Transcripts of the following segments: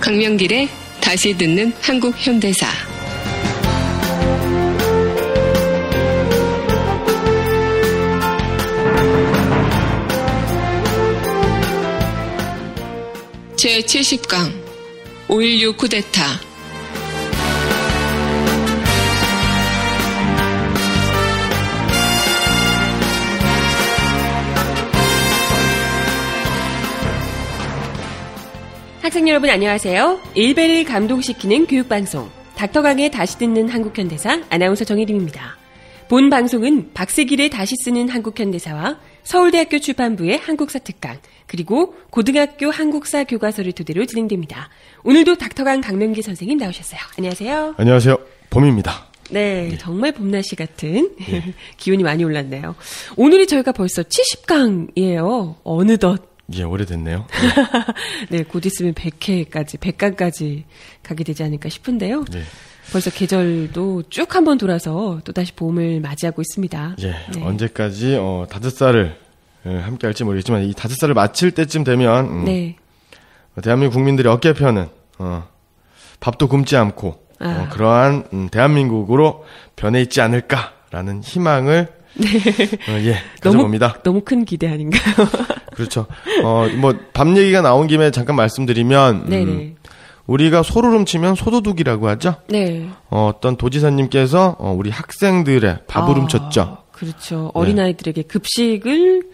강명길의 다시 듣는 한국 현대사. 제70강 5.16 쿠데타. 학생 여러분 안녕하세요. 일베를 감동시키는 교육방송 닥터강의 다시 듣는 한국현대사 아나운서 정혜림입니다. 본 방송은 박세길의 다시 쓰는 한국현대사와 서울대학교 출판부의 한국사 특강 그리고 고등학교 한국사 교과서를 토대로 진행됩니다. 오늘도 닥터강 강명기 선생님 나오셨어요. 안녕하세요. 안녕하세요. 봄입니다. 네, 정말 봄날씨 같은 기온이 많이 올랐네요. 오늘이 저희가 벌써 70강이에요. 어느덧. 예, 오래됐네요. 네, 곧 있으면 100회까지, 100강까지 가게 되지 않을까 싶은데요. 네. 벌써 계절도 쭉 한번 돌아서 또다시 봄을 맞이하고 있습니다. 예, 네. 언제까지 다섯살을 함께 할지 모르겠지만 이 다섯살을 마칠 때쯤 되면 네. 대한민국 국민들의 어깨 펴는 밥도 굶지 않고 그러한 대한민국으로 변해 있지 않을까라는 희망을 가져봅니다. 너무 큰 기대 아닌가요? 그렇죠. 밥 얘기가 나온 김에 잠깐 말씀드리면 우리가 소를 훔치면 소도둑이라고 하죠. 네. 어떤 도지사님께서 우리 학생들의 밥을 훔쳤죠. 그렇죠. 어린아이들에게 급식을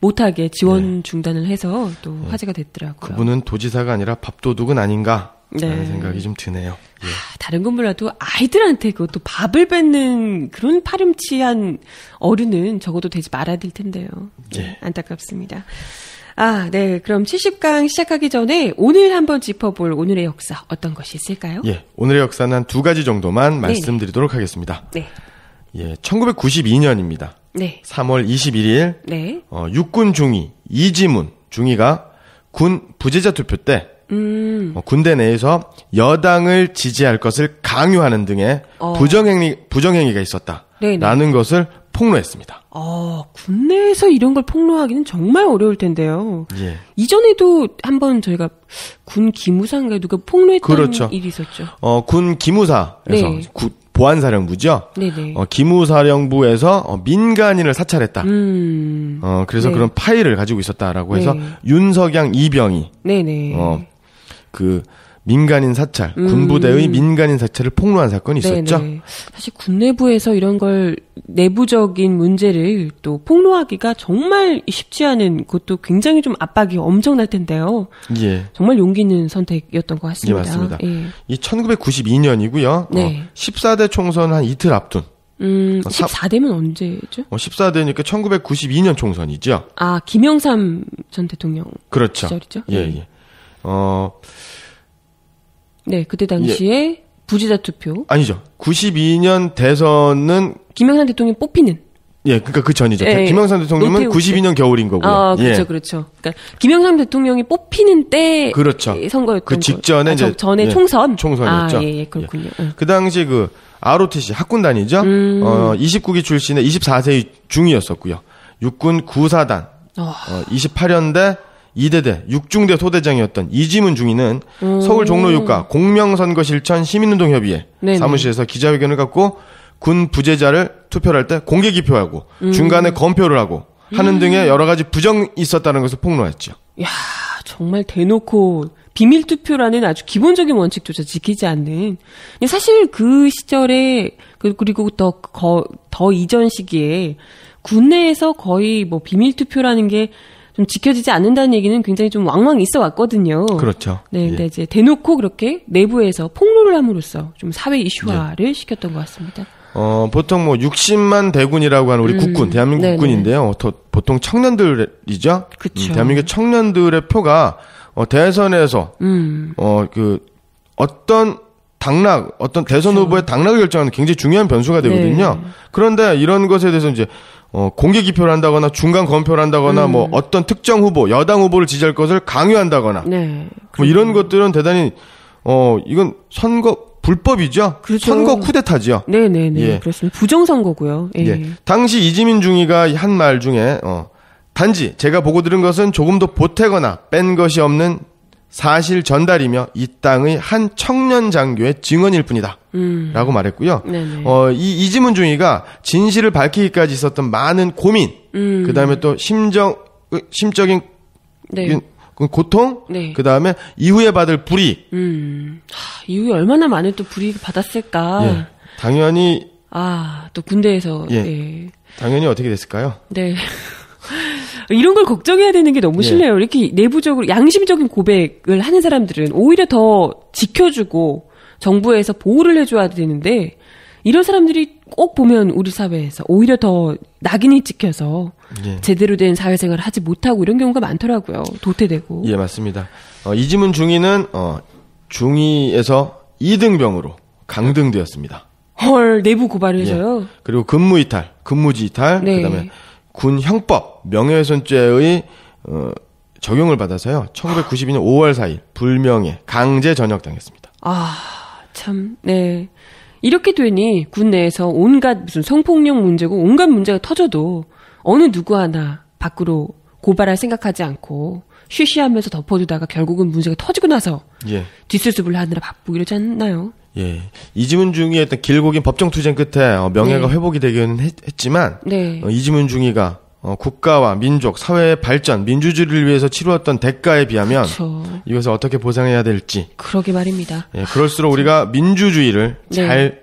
못하게 지원 중단을 해서 또 화제가 됐더라고요. 그분은 도지사가 아니라 밥도둑은 아닌가 라는 생각이 좀 드네요. 예. 다른 건 몰라도 아이들한테 그것도 밥을 뺏는 그런 파렴치한 어른은 적어도 되지 말아야 될 텐데요. 예. 안타깝습니다. 네. 그럼 70강 시작하기 전에 오늘 한번 짚어볼 오늘의 역사 어떤 것이 있을까요? 예. 오늘의 역사는 한 두 가지 정도만 말씀드리도록 하겠습니다. 네. 예. 1992년입니다. 네. 3월 21일. 네. 육군 중위 이지문 중위가 군 부재자 투표 때 군대 내에서 여당을 지지할 것을 강요하는 등의 부정행위가 있었다라는 것을 폭로했습니다. 군내에서 이런 걸 폭로하기는 정말 어려울 텐데요. 예. 이전에도 한번 저희가 군 기무사인가 누가 폭로했던 그렇죠. 일이 있었죠. 군 기무사에서 보안사령부죠. 네네. 기무사령부에서 민간인을 사찰했다. 그래서 그런 파일을 가지고 있었다라고 해서 윤석양 이병이 그 민간인 사찰, 군부대의 민간인 사찰을 폭로한 사건이 있었죠. 네네. 사실 군 내부에서 이런 걸 내부적인 문제를 또 폭로하기가 정말 쉽지 않은 것도 굉장히 좀 압박이 엄청날 텐데요. 예. 정말 용기 있는 선택이었던 것 같습니다. 예, 맞습니다. 예. 이 1992년이고요. 네. 14대 총선 한 이틀 앞둔. 14대면 언제죠? 14대니까 1992년 총선이죠. 김영삼 전 대통령. 그렇죠. 시절이죠. 예. 네, 그때 당시에 부지자 투표. 아니죠. 92년 대선은 김영삼 대통령이 뽑히는. 예, 그러니까 그 전이죠. 김영삼 대통령은 92년 겨울인 거고요. 그렇죠, 그렇죠. 그러니까 김영삼 대통령이 뽑히는 때 그렇죠. 선거였던 그 직전에 이제 전에 총선이었죠. 그렇군요. 그 당시 그 ROTC 학군단이죠. 29기 출신의 24세의 중위였었고요. 육군 구사단 28년대 2대대 6중대 소대장이었던 이지문 중위는 서울 종로유가 공명선거실천 시민운동협의회 사무실에서 기자회견을 갖고 군 부재자를 투표를 할 때 공개 기표하고 중간에 검표를 하고 하는 등의 여러 가지 부정이 있었다는 것을 폭로했죠. 이야, 정말 대놓고 비밀 투표라는 아주 기본적인 원칙조차 지키지 않는. 사실 그 시절에 그리고 더 이전 시기에 군내에서 거의 뭐 비밀 투표라는 게 좀 지켜지지 않는다는 얘기는 굉장히 좀 왕왕 있어 왔거든요. 그렇죠. 네, 근데 이제 대놓고 그렇게 내부에서 폭로를 함으로써 좀 사회 이슈화를 시켰던 것 같습니다. 보통 뭐 60만 대군이라고 하는 우리 국군, 대한민국 네네. 국군인데요. 보통 청년들이죠. 그렇죠. 대한민국 청년들의 표가 대선에서 어떤 대선 후보의 당락을 결정하는 굉장히 중요한 변수가 되거든요. 그런데 이런 것에 대해서 이제 공개 기표를 한다거나 중간 검표를 한다거나 뭐 어떤 특정 후보, 여당 후보를 지지할 것을 강요한다거나 뭐 이런 것들은 대단히 이건 선거 불법이죠. 그렇죠. 선거 쿠데타죠. 네네네. 예. 그렇습니다. 부정선거고요. 예. 예. 당시 이지민 중위가 한 말 중에 단지 제가 보고 들은 것은 조금도 보태거나 뺀 것이 없는 사실 전달이며 이 땅의 한 청년 장교의 증언일 뿐이다. 라고 말했고요. 이 이지문 중위가 진실을 밝히기까지 있었던 많은 고민, 그 다음에 또 심적인 고통, 네. 그 다음에 이후에 받을 불이익. 이후에 얼마나 많은 또 불이익을 받았을까. 예, 당연히. 또 군대에서. 예, 예. 당연히 어떻게 됐을까요? 네. 이런 걸 걱정해야 되는 게 너무 싫네요. 이렇게 내부적으로 양심적인 고백을 하는 사람들은 오히려 더 지켜주고 정부에서 보호를 해줘야 되는데 이런 사람들이 꼭 보면 우리 사회에서 오히려 더 낙인이 찍혀서 제대로 된 사회생활을 하지 못하고 이런 경우가 많더라고요. 도태되고. 예, 맞습니다. 이지문 중위는 중위에서 2등병으로 강등되었습니다. 헐, 내부 고발을 해서요? 그리고 근무이탈, 근무지 이탈, 네. 그다음에 군 형법 명예훼손죄의 적용을 받아서요. 1992년 5월 4일 불명예 강제 전역당했습니다. 참, 네. 이렇게 되니 군 내에서 온갖 무슨 성폭력 문제고 온갖 문제가 터져도 어느 누구 하나 밖으로 고발할 생각하지 않고 쉬쉬하면서 덮어두다가 결국은 문제가 터지고 나서 뒷수습을 하느라 바쁘고 이러지 않나요? 예, 이지문 중위의 어떤 길고 긴 법정 투쟁 끝에 명예가 회복이 되기는 했지만 이지문 중위가 국가와 민족, 사회의 발전, 민주주의를 위해서 치루었던 대가에 비하면 이것을 어떻게 보상해야 될지. 그러게 말입니다. 예, 그럴수록 우리가 민주주의를 잘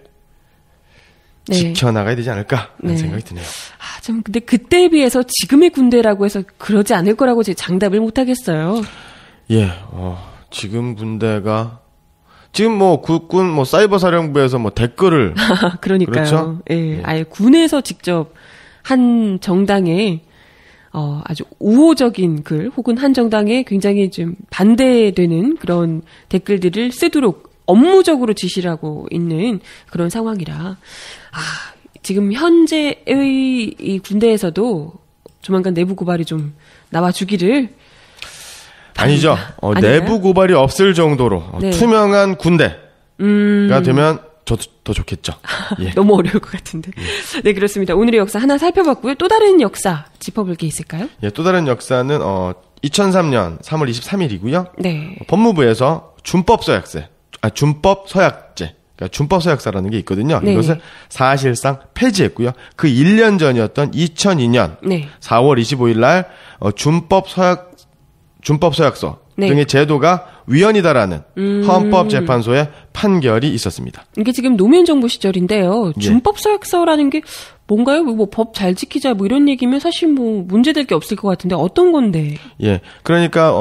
지켜나가야 되지 않을까 하는 생각이 드네요. 좀 근데 그때에 비해서 지금의 군대라고 해서 그러지 않을 거라고 제가 장담을 못 하겠어요. 예, 지금 군대가 지금 국군 사이버 사령부에서 댓글을 그러니까요. 그렇죠? 예, 아예 군에서 직접 한 정당에 아주 우호적인 글 혹은 한 정당에 굉장히 좀 반대되는 그런 댓글들을 쓰도록 업무적으로 지시를 하고 있는 그런 상황이라 지금 현재의 이 군대에서도 조만간 내부 고발이 좀 나와주기를 아니죠. 내부 고발이 없을 정도로 투명한 군대가 되면 더 좋겠죠. 예. 너무 어려울 것 같은데. 네, 그렇습니다. 오늘의 역사 하나 살펴봤고요. 또 다른 역사 짚어볼 게 있을까요? 예, 또 다른 역사는 2003년 3월 23일이고요. 네. 법무부에서 준법 서약제, 그러니까 준법 서약사라는 게 있거든요. 네. 이것을 사실상 폐지했고요. 그 1년 전이었던 2002년 4월 25일 날 준법 서약서 등의 제도가 위헌이다라는 헌법재판소의 판결이 있었습니다. 이게 지금 노무현 정부 시절인데요. 준법 서약서라는 게 뭔가요? 법 잘 지키자 이런 얘기면 사실 문제될 게 없을 것 같은데 어떤 건데? 예, 그러니까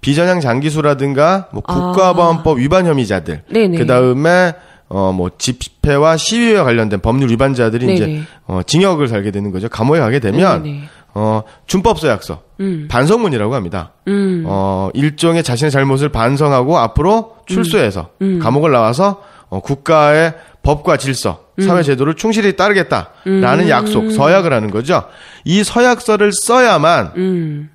비전향 장기수라든가 국가보안법 위반 혐의자들, 그 다음에 집회와 시위와 관련된 법률 위반자들이 이제 징역을 살게 되는 거죠. 감옥에 가게 되면 준법서약서 반성문이라고 합니다. 일종의 자신의 잘못을 반성하고 앞으로 출소해서 감옥을 나와서 국가의 법과 질서, 사회 제도를 충실히 따르겠다라는 약속, 서약을 하는 거죠. 이 서약서를 써야만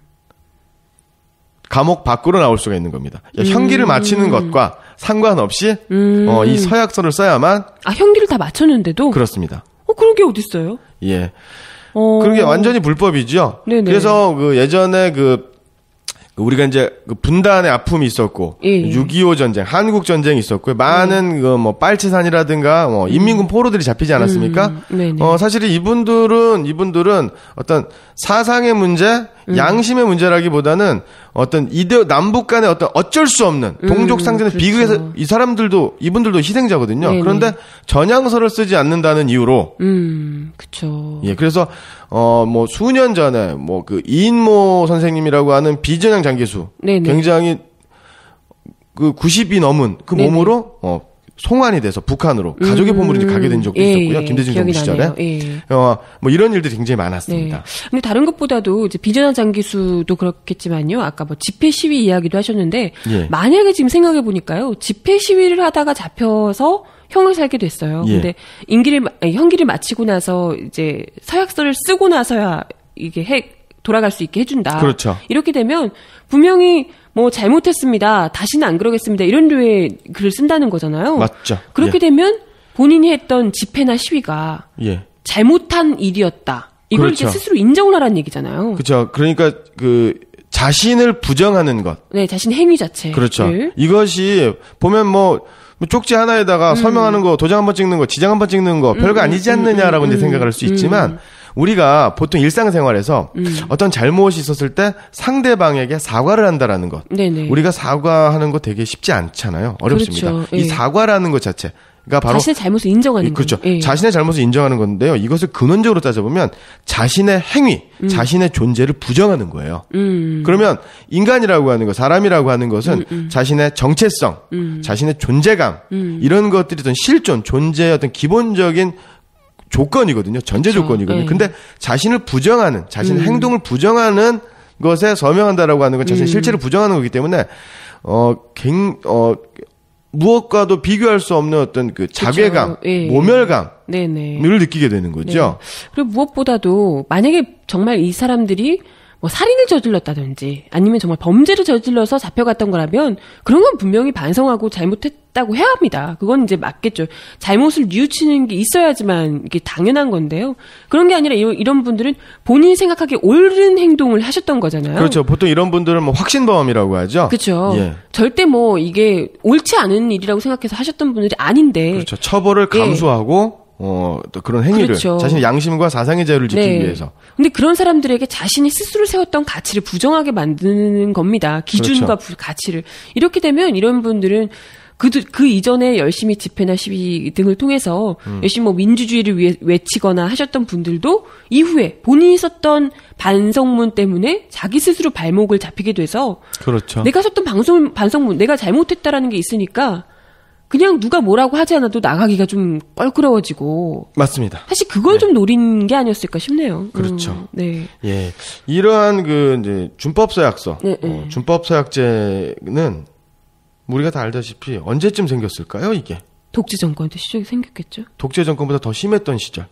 감옥 밖으로 나올 수가 있는 겁니다. 형기를 마치는 것과 상관없이 이 서약서를 써야만. 형기를 다 마쳤는데도? 그렇습니다. 그런 게 어딨어요? 예. 그게 완전히 불법이죠. 네네. 그래서 예전에 우리가 이제 분단의 아픔이 있었고 6.25 전쟁, 한국 전쟁이 있었고 많은 빨치산이라든가 인민군 포로들이 잡히지 않았습니까? 사실 이분들은 어떤 사상의 문제, 양심의 문제라기보다는 어떤 남북 간의 어떤 어쩔 수 없는 동족 상대는 비극에서 이분들도 희생자거든요. 그런데 전향서를 쓰지 않는다는 이유로 그렇죠. 예, 그래서 수년 전에 이인모 선생님이라고 하는 비전향 장기수 굉장히 90이 넘은 몸으로 송환이 돼서 북한으로 가족의 보물이 가게 된 적도 있었고요. 김대중 정부 시절에. 이런 일들이 굉장히 많았습니다. 근데 다른 것보다도 이제 비전향 장기수도 그렇겠지만요. 아까 집회 시위 이야기도 하셨는데 만약에 지금 생각해 보니까요. 집회 시위를 하다가 잡혀서 형을 살게 됐어요. 근데 형기를 마치고 나서 이제 서약서를 쓰고 나서야 이게 돌아갈 수 있게 해준다. 그렇죠. 이렇게 되면 분명히 잘못했습니다. 다시는 안 그러겠습니다. 이런 류의 글을 쓴다는 거잖아요. 맞죠. 그렇게 되면 본인이 했던 집회나 시위가 잘못한 일이었다. 이걸 그렇죠. 이제 스스로 인정을 하라는 얘기잖아요. 그렇죠. 그러니까 자신을 부정하는 것. 네, 자신의 행위 자체. 그렇죠. 이것이 보면 뭐 쪽지 하나에다가 서명하는 거, 도장 한번 찍는 거, 지장 한번 찍는 거 별거 아니지 않느냐라고 이제 생각을 할 수 있지만 우리가 보통 일상생활에서 어떤 잘못이 있었을 때 상대방에게 사과를 한다라는 것. 네네. 우리가 사과하는 거 되게 쉽지 않잖아요. 어렵습니다. 그렇죠. 이 사과라는 것 자체가 바로 자신의 잘못을 인정하는 그렇죠. 거죠. 자신의 잘못을 인정하는 건데요. 이것을 근원적으로 따져보면 자신의 행위, 자신의 존재를 부정하는 거예요. 그러면 인간이라고 하는 것, 사람이라고 하는 것은 자신의 정체성, 자신의 존재감 이런 것들이 어떤 실존, 존재의 어떤 기본적인 조건이거든요. 전제 그렇죠. 조건이거든요. 근데 자신을 부정하는, 자신의 행동을 부정하는 것에 서명한다라고 하는 건 자신의 실체를 부정하는 거기 때문에 무엇과도 비교할 수 없는 어떤 그 자괴감, 모멸감을 느끼게 되는 거죠. 그리고 무엇보다도 만약에 정말 이 사람들이 뭐 살인을 저질렀다든지 아니면 정말 범죄를 저질러서 잡혀갔던 거라면 그런 건 분명히 반성하고 잘못했다고 해야 합니다. 그건 이제 맞겠죠. 잘못을 뉘우치는 게 있어야지만 이게 당연한 건데요. 그런 게 아니라 이런 분들은 본인이 생각하기에 옳은 행동을 하셨던 거잖아요. 그렇죠. 보통 이런 분들은 뭐 확신범이라고 하죠. 그렇죠. 절대 뭐 이게 옳지 않은 일이라고 생각해서 하셨던 분들이 아닌데. 그렇죠. 처벌을 감수하고 또 그런 행위를 그렇죠. 자신의 양심과 사상의 자유를 지키기 위해서. 근데 그런 사람들에게 자신이 스스로 세웠던 가치를 부정하게 만드는 겁니다. 기준과 그렇죠. 가치를. 이렇게 되면 이런 분들은 그 이전에 열심히 집회나 시위 등을 통해서 열심히 뭐 민주주의를 외치거나 하셨던 분들도 이후에 본인이 썼던 반성문 때문에 자기 스스로 발목을 잡히게 돼서 그렇죠. 내가 썼던 반성문, 내가 잘못했다라는 게 있으니까 그냥 누가 뭐라고 하지 않아도 나가기가 좀 껄끄러워지고. 맞습니다. 사실 그걸 좀 노린 게 아니었을까 싶네요. 그렇죠. 네. 예. 이러한 이제 준법서약서, 준법서약제는 우리가 다 알다시피 언제쯤 생겼을까요, 이게? 독재 정권 때 시절이 생겼겠죠. 독재 정권보다 더 심했던 시절.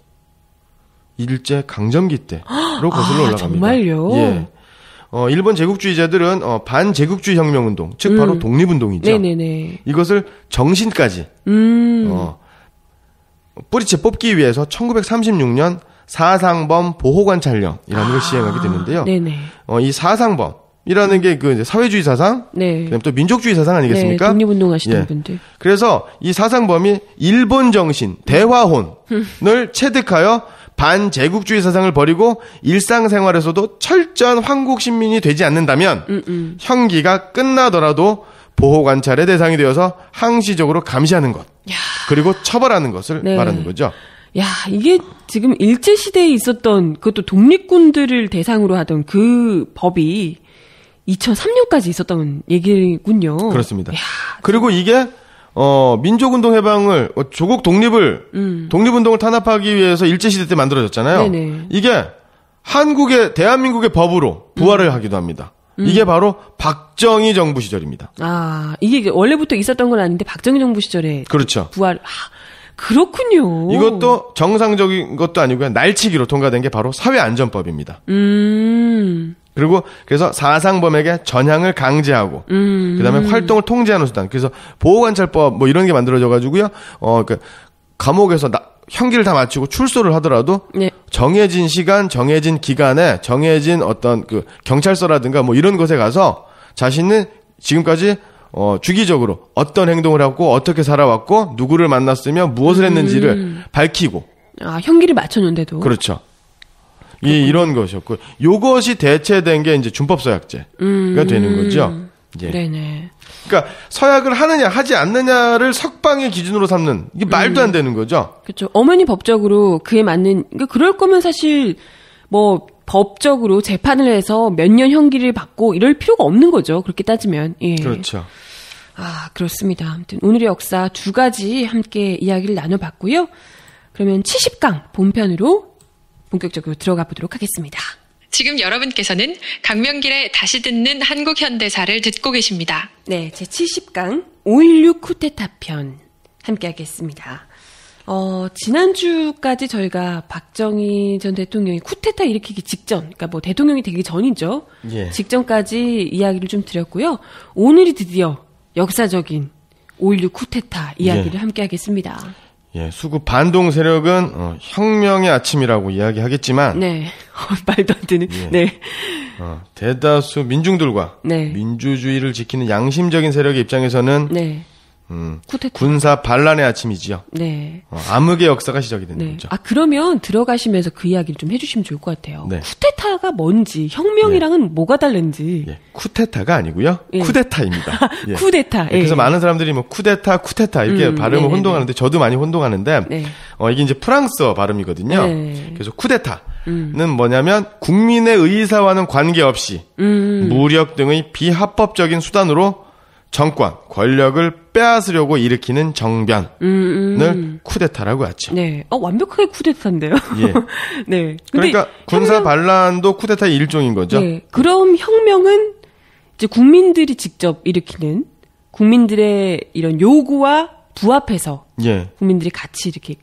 일제 강점기 때로 거슬러 올라갑니다. 정말요? 예. 일본 제국주의자들은 반제국주의 혁명운동, 즉 바로 독립운동이죠. 네네네. 이것을 정신까지 뿌리채 뽑기 위해서 1936년 사상범 보호관찰령이라는 걸 시행하게 되는데요. 네네. 이 사상범이라는 게 이제 사회주의 사상, 그다음 또 민족주의 사상 아니겠습니까? 네, 독립운동 하시던 분들. 그래서 이 사상범이 일본 정신, 대화혼을 체득하여 반제국주의 사상을 버리고 일상생활에서도 철저한 한국 시민이 되지 않는다면 형기가 끝나더라도 보호관찰의 대상이 되어서 항시적으로 감시하는 것. 그리고 처벌하는 것을 말하는 거죠. 야, 이게 지금 일제시대에 있었던 그것도 독립군들을 대상으로 하던 그 법이 2003년까지 있었던 얘기군요. 그렇습니다. 그리고 이게 민족운동 해방을, 조국 독립을, 독립운동을 탄압하기 위해서 일제시대 때 만들어졌잖아요. 네네. 이게 대한민국의 법으로 부활을 하기도 합니다. 이게 바로 박정희 정부 시절입니다. 이게 원래부터 있었던 건 아닌데 박정희 정부 시절에. 그렇죠. 부활, 그렇군요. 이것도 정상적인 것도 아니고요. 날치기로 통과된 게 바로 사회안전법입니다. 그리고 그래서 사상범에게 전향을 강제하고 그다음에 활동을 통제하는 수단. 그래서 보호관찰법 뭐 이런 게 만들어져 가지고요. 감옥에서 형기를 다 마치고 출소를 하더라도 정해진 시간, 정해진 기간에 정해진 어떤 경찰서라든가 뭐 이런 곳에 가서 자신은 지금까지 주기적으로 어떤 행동을 하고 어떻게 살아왔고 누구를 만났으며 무엇을 했는지를 밝히고. 형기를 맞췄는데도. 그렇죠. 이런 것이었고, 요것이 대체된 게 이제 준법서약제가 되는 거죠. 예. 네네. 그러니까 서약을 하느냐 하지 않느냐를 석방의 기준으로 삼는 이게 말도 안 되는 거죠. 그렇죠. 엄연히 법적으로 그에 맞는, 그러니까 그럴 거면 사실 뭐 법적으로 재판을 해서 몇 년 형기를 받고 이럴 필요가 없는 거죠. 그렇게 따지면. 예. 그렇죠. 그렇습니다. 아무튼 오늘의 역사 두 가지 함께 이야기를 나눠봤고요. 그러면 70강 본편으로 본격적으로 들어가 보도록 하겠습니다. 지금 여러분께서는 강명길의 다시 듣는 한국 현대사를 듣고 계십니다. 네, 제 70강 5.16 쿠데타 편 함께 하겠습니다. 지난주까지 저희가 박정희 전 대통령이 쿠데타 일으키기 직전, 그러니까 뭐 대통령이 되기 전이죠. 예. 직전까지 이야기를 좀 드렸고요. 오늘이 드디어 역사적인 5.16 쿠데타 이야기를 함께 하겠습니다. 예, 수구 반동 세력은 혁명의 아침이라고 이야기하겠지만, 네, 말도 안 되는. 예. 네, 대다수 민중들과 네. 민주주의를 지키는 양심적인 세력의 입장에서는 네. 군사 반란의 아침이지요. 네. 암흑의 역사가 시작이 되는 네. 거죠. 그러면 들어가시면서 그 이야기를 좀 해주시면 좋을 것 같아요. 네. 쿠데타가 뭔지, 혁명이랑은 뭐가 다른지. 예, 쿠데타가 아니고요. 예. 쿠데타입니다. 예. 쿠데타. 그래서 많은 사람들이 뭐 쿠데타 이렇게 발음을 네네네. 혼동하는데 저도 많이 혼동하는데 네. 이게 이제 프랑스어 발음이거든요. 네. 그래서 쿠데타는 뭐냐면 국민의 의사와는 관계없이 무력 등의 비합법적인 수단으로 정권, 권력을 빼앗으려고 일으키는 정변을 쿠데타라고 하죠. 네. 완벽하게 쿠데타인데요. 예. 네. 그러니까 군사 반란도 쿠데타의 일종인 거죠. 네. 그럼 혁명은 이제 국민들이 직접 일으키는 국민들의 이런 요구와 부합해서 예. 국민들이 같이 이렇게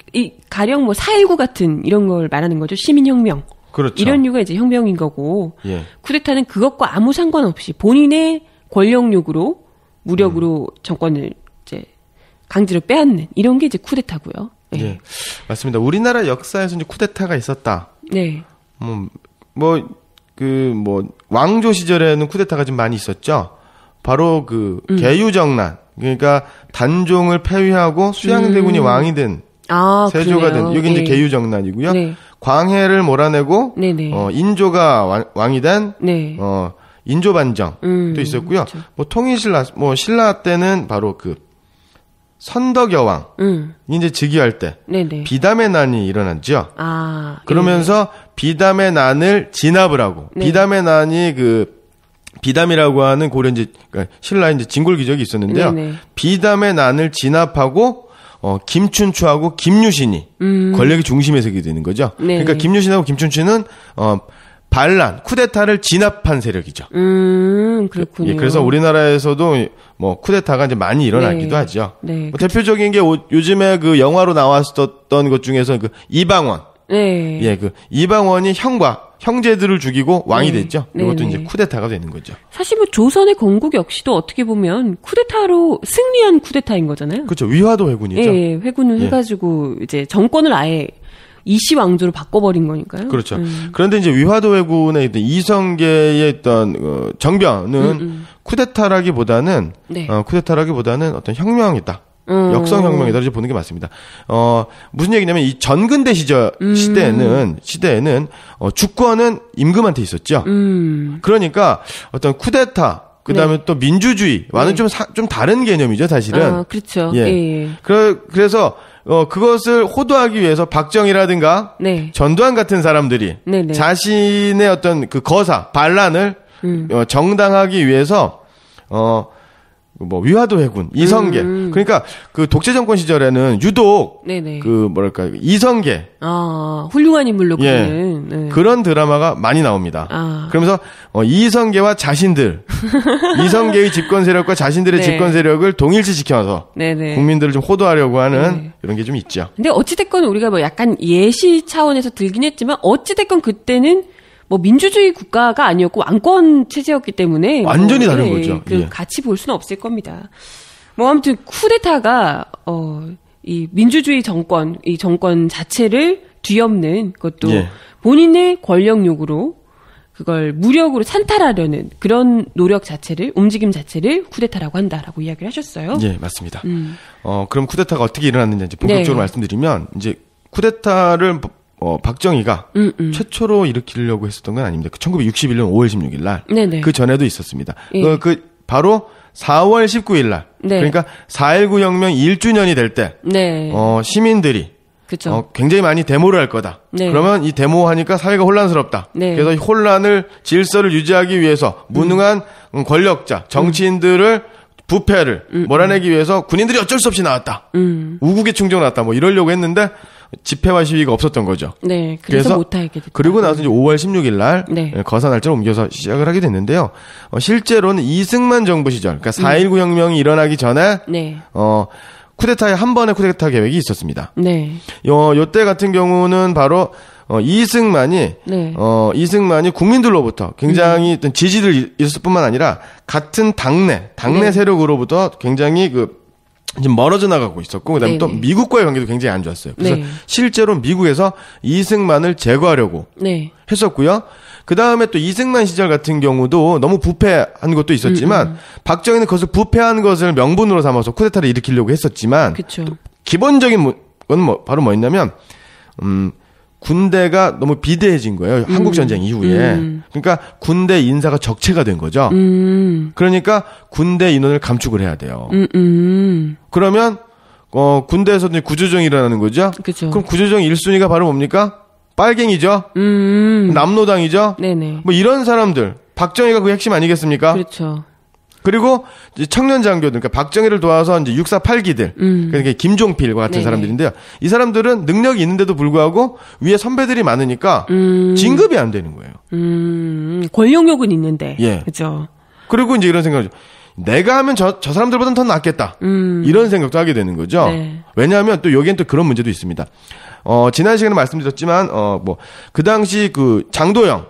가령 뭐 4.19 같은 이런 걸 말하는 거죠. 시민혁명. 그렇죠. 이런 류가 이제 혁명인 거고 예. 쿠데타는 그것과 아무 상관없이 본인의 권력욕으로 무력으로 정권을 이제 강제로 빼앗는 이런 게 이제 쿠데타고요. 네. 예. 맞습니다. 우리나라 역사에서 이제 쿠데타가 있었다. 네. 왕조 시절에는 쿠데타가 좀 많이 있었죠. 바로 개유정난. 그러니까 단종을 폐위하고 수양대군이 왕이 된 세조가 그래요? 된 여기 이제 네. 개유정난이고요. 네. 광해를 몰아내고 네네. 인조가 왕이 된 네. 인조반정도 있었고요. 그렇죠. 뭐 통일신라 신라 때는 바로 선덕여왕 이제 즉위할 때 네네. 비담의 난이 일어났죠. 그러면서 예. 비담의 난을 진압을 하고 네. 비담의 난이 비담이라고 하는 고려 그러니까 신라의 진골 귀족이 있었는데요. 네네. 비담의 난을 진압하고 김춘추하고 김유신이 권력의 중심에 서게 되는 거죠. 네네. 그러니까 김유신하고 김춘추는 반란, 쿠데타를 진압한 세력이죠. 그렇군요. 예, 그래서 우리나라에서도 쿠데타가 이제 많이 일어나기도 네. 하죠. 네. 대표적인 게 요즘에 영화로 나왔었던 것 중에서 이방원. 네. 예, 이방원이 형제들을 죽이고 왕이 네. 됐죠. 네. 이것도 네. 이제 쿠데타가 되는 거죠. 사실 조선의 건국 역시도 어떻게 보면 쿠데타로 승리한 쿠데타인 거잖아요. 그렇죠. 위화도 회군이죠. 예, 회군을 예. 해가지고 이제 정권을 아예 이씨 왕조로 바꿔버린 거니까요. 그렇죠. 그런데 이제 위화도 회군의 이성계의 어떤 정변은 쿠데타라기보다는 네. 쿠데타라기보다는 어떤 혁명이다. 역성혁명이다. 이렇게 보는 게 맞습니다. 무슨 얘기냐면 이 전근대 시대에는 주권은 임금한테 있었죠. 그러니까 어떤 쿠데타, 그 다음에 또 민주주의와는 네. 좀 다른 개념이죠, 사실은. 그렇죠. 예. 예. 그래서 그것을 호도하기 위해서 박정희라든가 네. 전두환 같은 사람들이 네네. 자신의 어떤 거사, 반란을 정당하기 위해서 위화도 회군, 이성계. 그러니까 독재 정권 시절에는 유독 네네. 이성계. 훌륭한 인물로 예. 보는. 네. 그런 드라마가 많이 나옵니다. 그러면서 이성계와 이성계의 집권 세력과 자신들의 네. 집권 세력을 동일시시켜서 네네. 국민들을 좀 호도하려고 하는 네. 이런 게 좀 있죠. 근데 어찌됐건 우리가 약간 예시 차원에서 들긴 했지만 어찌됐건 그때는 민주주의 국가가 아니었고 왕권 체제였기 때문에 완전히 다른 거죠. 예. 같이 볼 수는 없을 겁니다. 아무튼 쿠데타가 이 민주주의 정권, 이 정권 자체를 뒤엎는 것도 예. 본인의 권력욕으로 그걸 무력으로 찬탈하려는 그런 노력 자체를, 움직임 자체를 쿠데타라고 한다라고 이야기를 하셨어요. 예, 맞습니다. 그럼 쿠데타가 어떻게 일어났는지 이제 본격적으로 네. 말씀드리면 이제 쿠데타를 박정희가 최초로 일으키려고 했었던 건 아닙니다. 1961년 5월 16일 날. 네네. 그 전에도 있었습니다. 예. 바로 4월 19일 날. 네. 그러니까 4.19 혁명 1주년이 될 때. 네. 시민들이 그렇죠. 굉장히 많이 데모를 할 거다. 네. 그러면 이 데모하니까 사회가 혼란스럽다. 네. 그래서 혼란을 질서를 유지하기 위해서 무능한 권력자, 정치인들을 부패를 몰아내기 위해서 군인들이 어쩔 수 없이 나왔다. 우국의 충정 나왔다. 이러려고 했는데 집회와 시위가 없었던 거죠. 네, 그래서 못하게 됐다. 그리고 나서 이제 5월 16일 날 네. 거사 날짜를 옮겨서 시작을 하게 됐는데요. 실제로는 이승만 정부 시절, 그러니까 4.19 혁명이 일어나기 전에 네. 쿠데타의 한 번의 쿠데타 계획이 있었습니다. 네. 요때 같은 경우는 바로 이승만이 네. 이승만이 국민들로부터 굉장히 어떤 지지를 있었을 뿐만 아니라 같은 당내 네. 세력으로부터 굉장히 지금 멀어져 나가고 있었고, 그 다음에 또 네네. 미국과의 관계도 굉장히 안 좋았어요. 그래서 네. 실제로 미국에서 이승만을 제거하려고 네. 했었고요. 그 다음에 또 이승만 시절 같은 경우도 너무 부패한 것도 있었지만 박정희는 그것을 부패한 것을 명분으로 삼아서 쿠데타를 일으키려고 했었지만 그쵸. 기본적인 건 바로 뭐였냐면 군대가 너무 비대해진 거예요. 한국전쟁 이후에. 그러니까 군대 인사가 적체가 된 거죠. 그러니까 군대 인원을 감축을 해야 돼요. 그러면 군대에서도 구조조정이 일어나는 거죠. 그쵸. 그럼 구조조정 1순위가 바로 뭡니까? 빨갱이죠. 남노당이죠. 네네. 뭐 이런 사람들. 박정희가 그 핵심 아니겠습니까? 그렇죠. 그리고 이제 청년 장교들, 그러니까 박정희를 도와서 이제 648기들, 그러니까 김종필과 같은 네네. 사람들인데요. 이 사람들은 능력이 있는데도 불구하고 위에 선배들이 많으니까 진급이 안 되는 거예요. 권력욕은 있는데. 예. 그죠. 그리고 이제 이런 생각이죠. 내가 하면 저 사람들보다는 더 낫겠다. 이런 생각도 하게 되는 거죠. 네. 왜냐하면 또 여기엔 또 그런 문제도 있습니다. 지난 시간에 말씀드렸지만, 그 당시 그 장도영,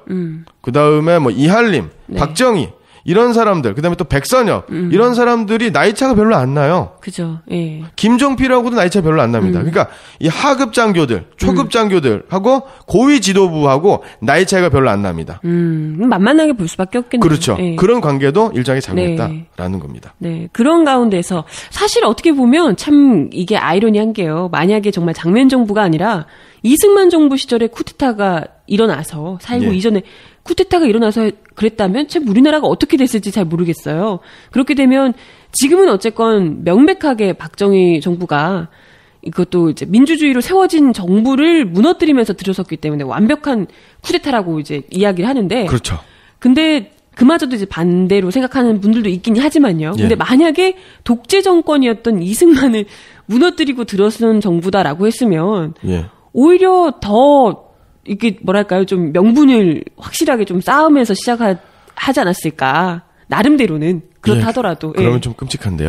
그 다음에 뭐 이한림, 네. 박정희, 이런 사람들, 그 다음에 또 백선엽, 이런 사람들이 나이차가 별로 안 나요. 그죠. 예. 김종필하고도 나이차 별로 안 납니다. 그러니까 이 하급 장교들, 초급 장교들하고 고위 지도부하고 나이 차이가 별로 안 납니다. 만만하게 볼 수밖에 없겠네요. 그렇죠. 예. 그런 관계도 일정하게 작용했다라는 네. 겁니다. 네. 그런 가운데서 사실 어떻게 보면 참 이게 아이러니한 게요. 만약에 정말 장면 정부가 아니라 이승만 정부 시절에 쿠데타가 일어나서 4.19 예. 이전에 쿠데타가 일어나서 그랬다면 참 우리나라가 어떻게 됐을지 잘 모르겠어요. 그렇게 되면 지금은 어쨌건 명백하게 박정희 정부가 이것도 이제 민주주의로 세워진 정부를 무너뜨리면서 들어섰기 때문에 완벽한 쿠데타라고 이제 이야기를 하는데. 그렇죠. 근데 그마저도 이제 반대로 생각하는 분들도 있긴 하지만요. 근데 예. 만약에 독재 정권이었던 이승만을 무너뜨리고 들어선 정부다라고 했으면 예. 오히려 더 이게 뭐랄까요, 좀 명분을 확실하게 좀 쌓으면서 시작하지 않았을까. 나름대로는 그렇다 예. 하더라도. 그러면 예. 좀 끔찍한데요.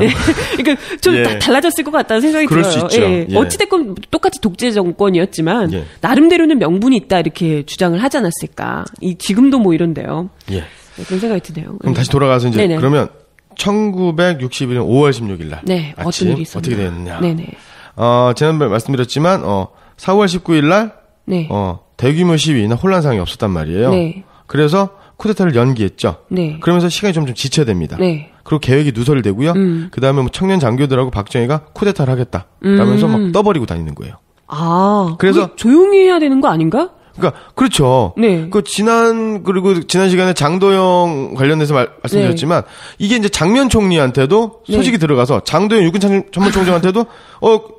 그러니까 좀 예. 달라졌을 것 같다는 생각이 그럴 들어요. 수 있죠. 예. 예. 어찌됐건 똑같이 독재 정권이었지만 예. 나름대로는 명분이 있다 이렇게 주장을 하지 않았을까. 지금도 뭐 이런데요. 예. 네, 그런 생각이 드네요. 그럼 다시 돌아가서 이제 네네. 그러면 1961년 5월 16일 날 네, 아침 어떤 일이 있었나. 어떻게 됐느냐. 네네. 지난번에 말씀드렸지만 4월 19일 날 네. 대규모 시위나 혼란상이 없었단 말이에요. 네. 그래서 쿠데타를 연기했죠. 네. 그러면서 시간이 점점 지체됩니다. 네. 그리고 계획이 누설이 되고요. 그 다음에 뭐 청년 장교들하고 박정희가 쿠데타를 하겠다. 라면서 막 떠버리고 다니는 거예요. 아, 그래서- 그게 조용히 해야 되는 거 아닌가? 그러니까 그렇죠. 네. 그리고 지난 시간에 장도영 관련해서 말씀드렸지만 이게 이제 장면 총리한테도 소식이 들어가서 장도영 육군 참모총장한테도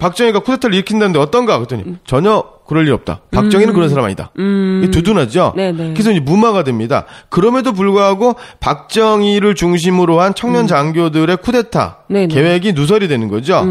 박정희가 쿠데타를 일으킨다는데 어떤가 그랬더니 전혀 그럴 일 없다. 박정희는 그런 사람 아니다. 이게 두둔하죠. 네네. 그래서 이제 무마가 됩니다. 그럼에도 불구하고 박정희를 중심으로 한 청년 장교들의 쿠데타 네네. 계획이 누설이 되는 거죠.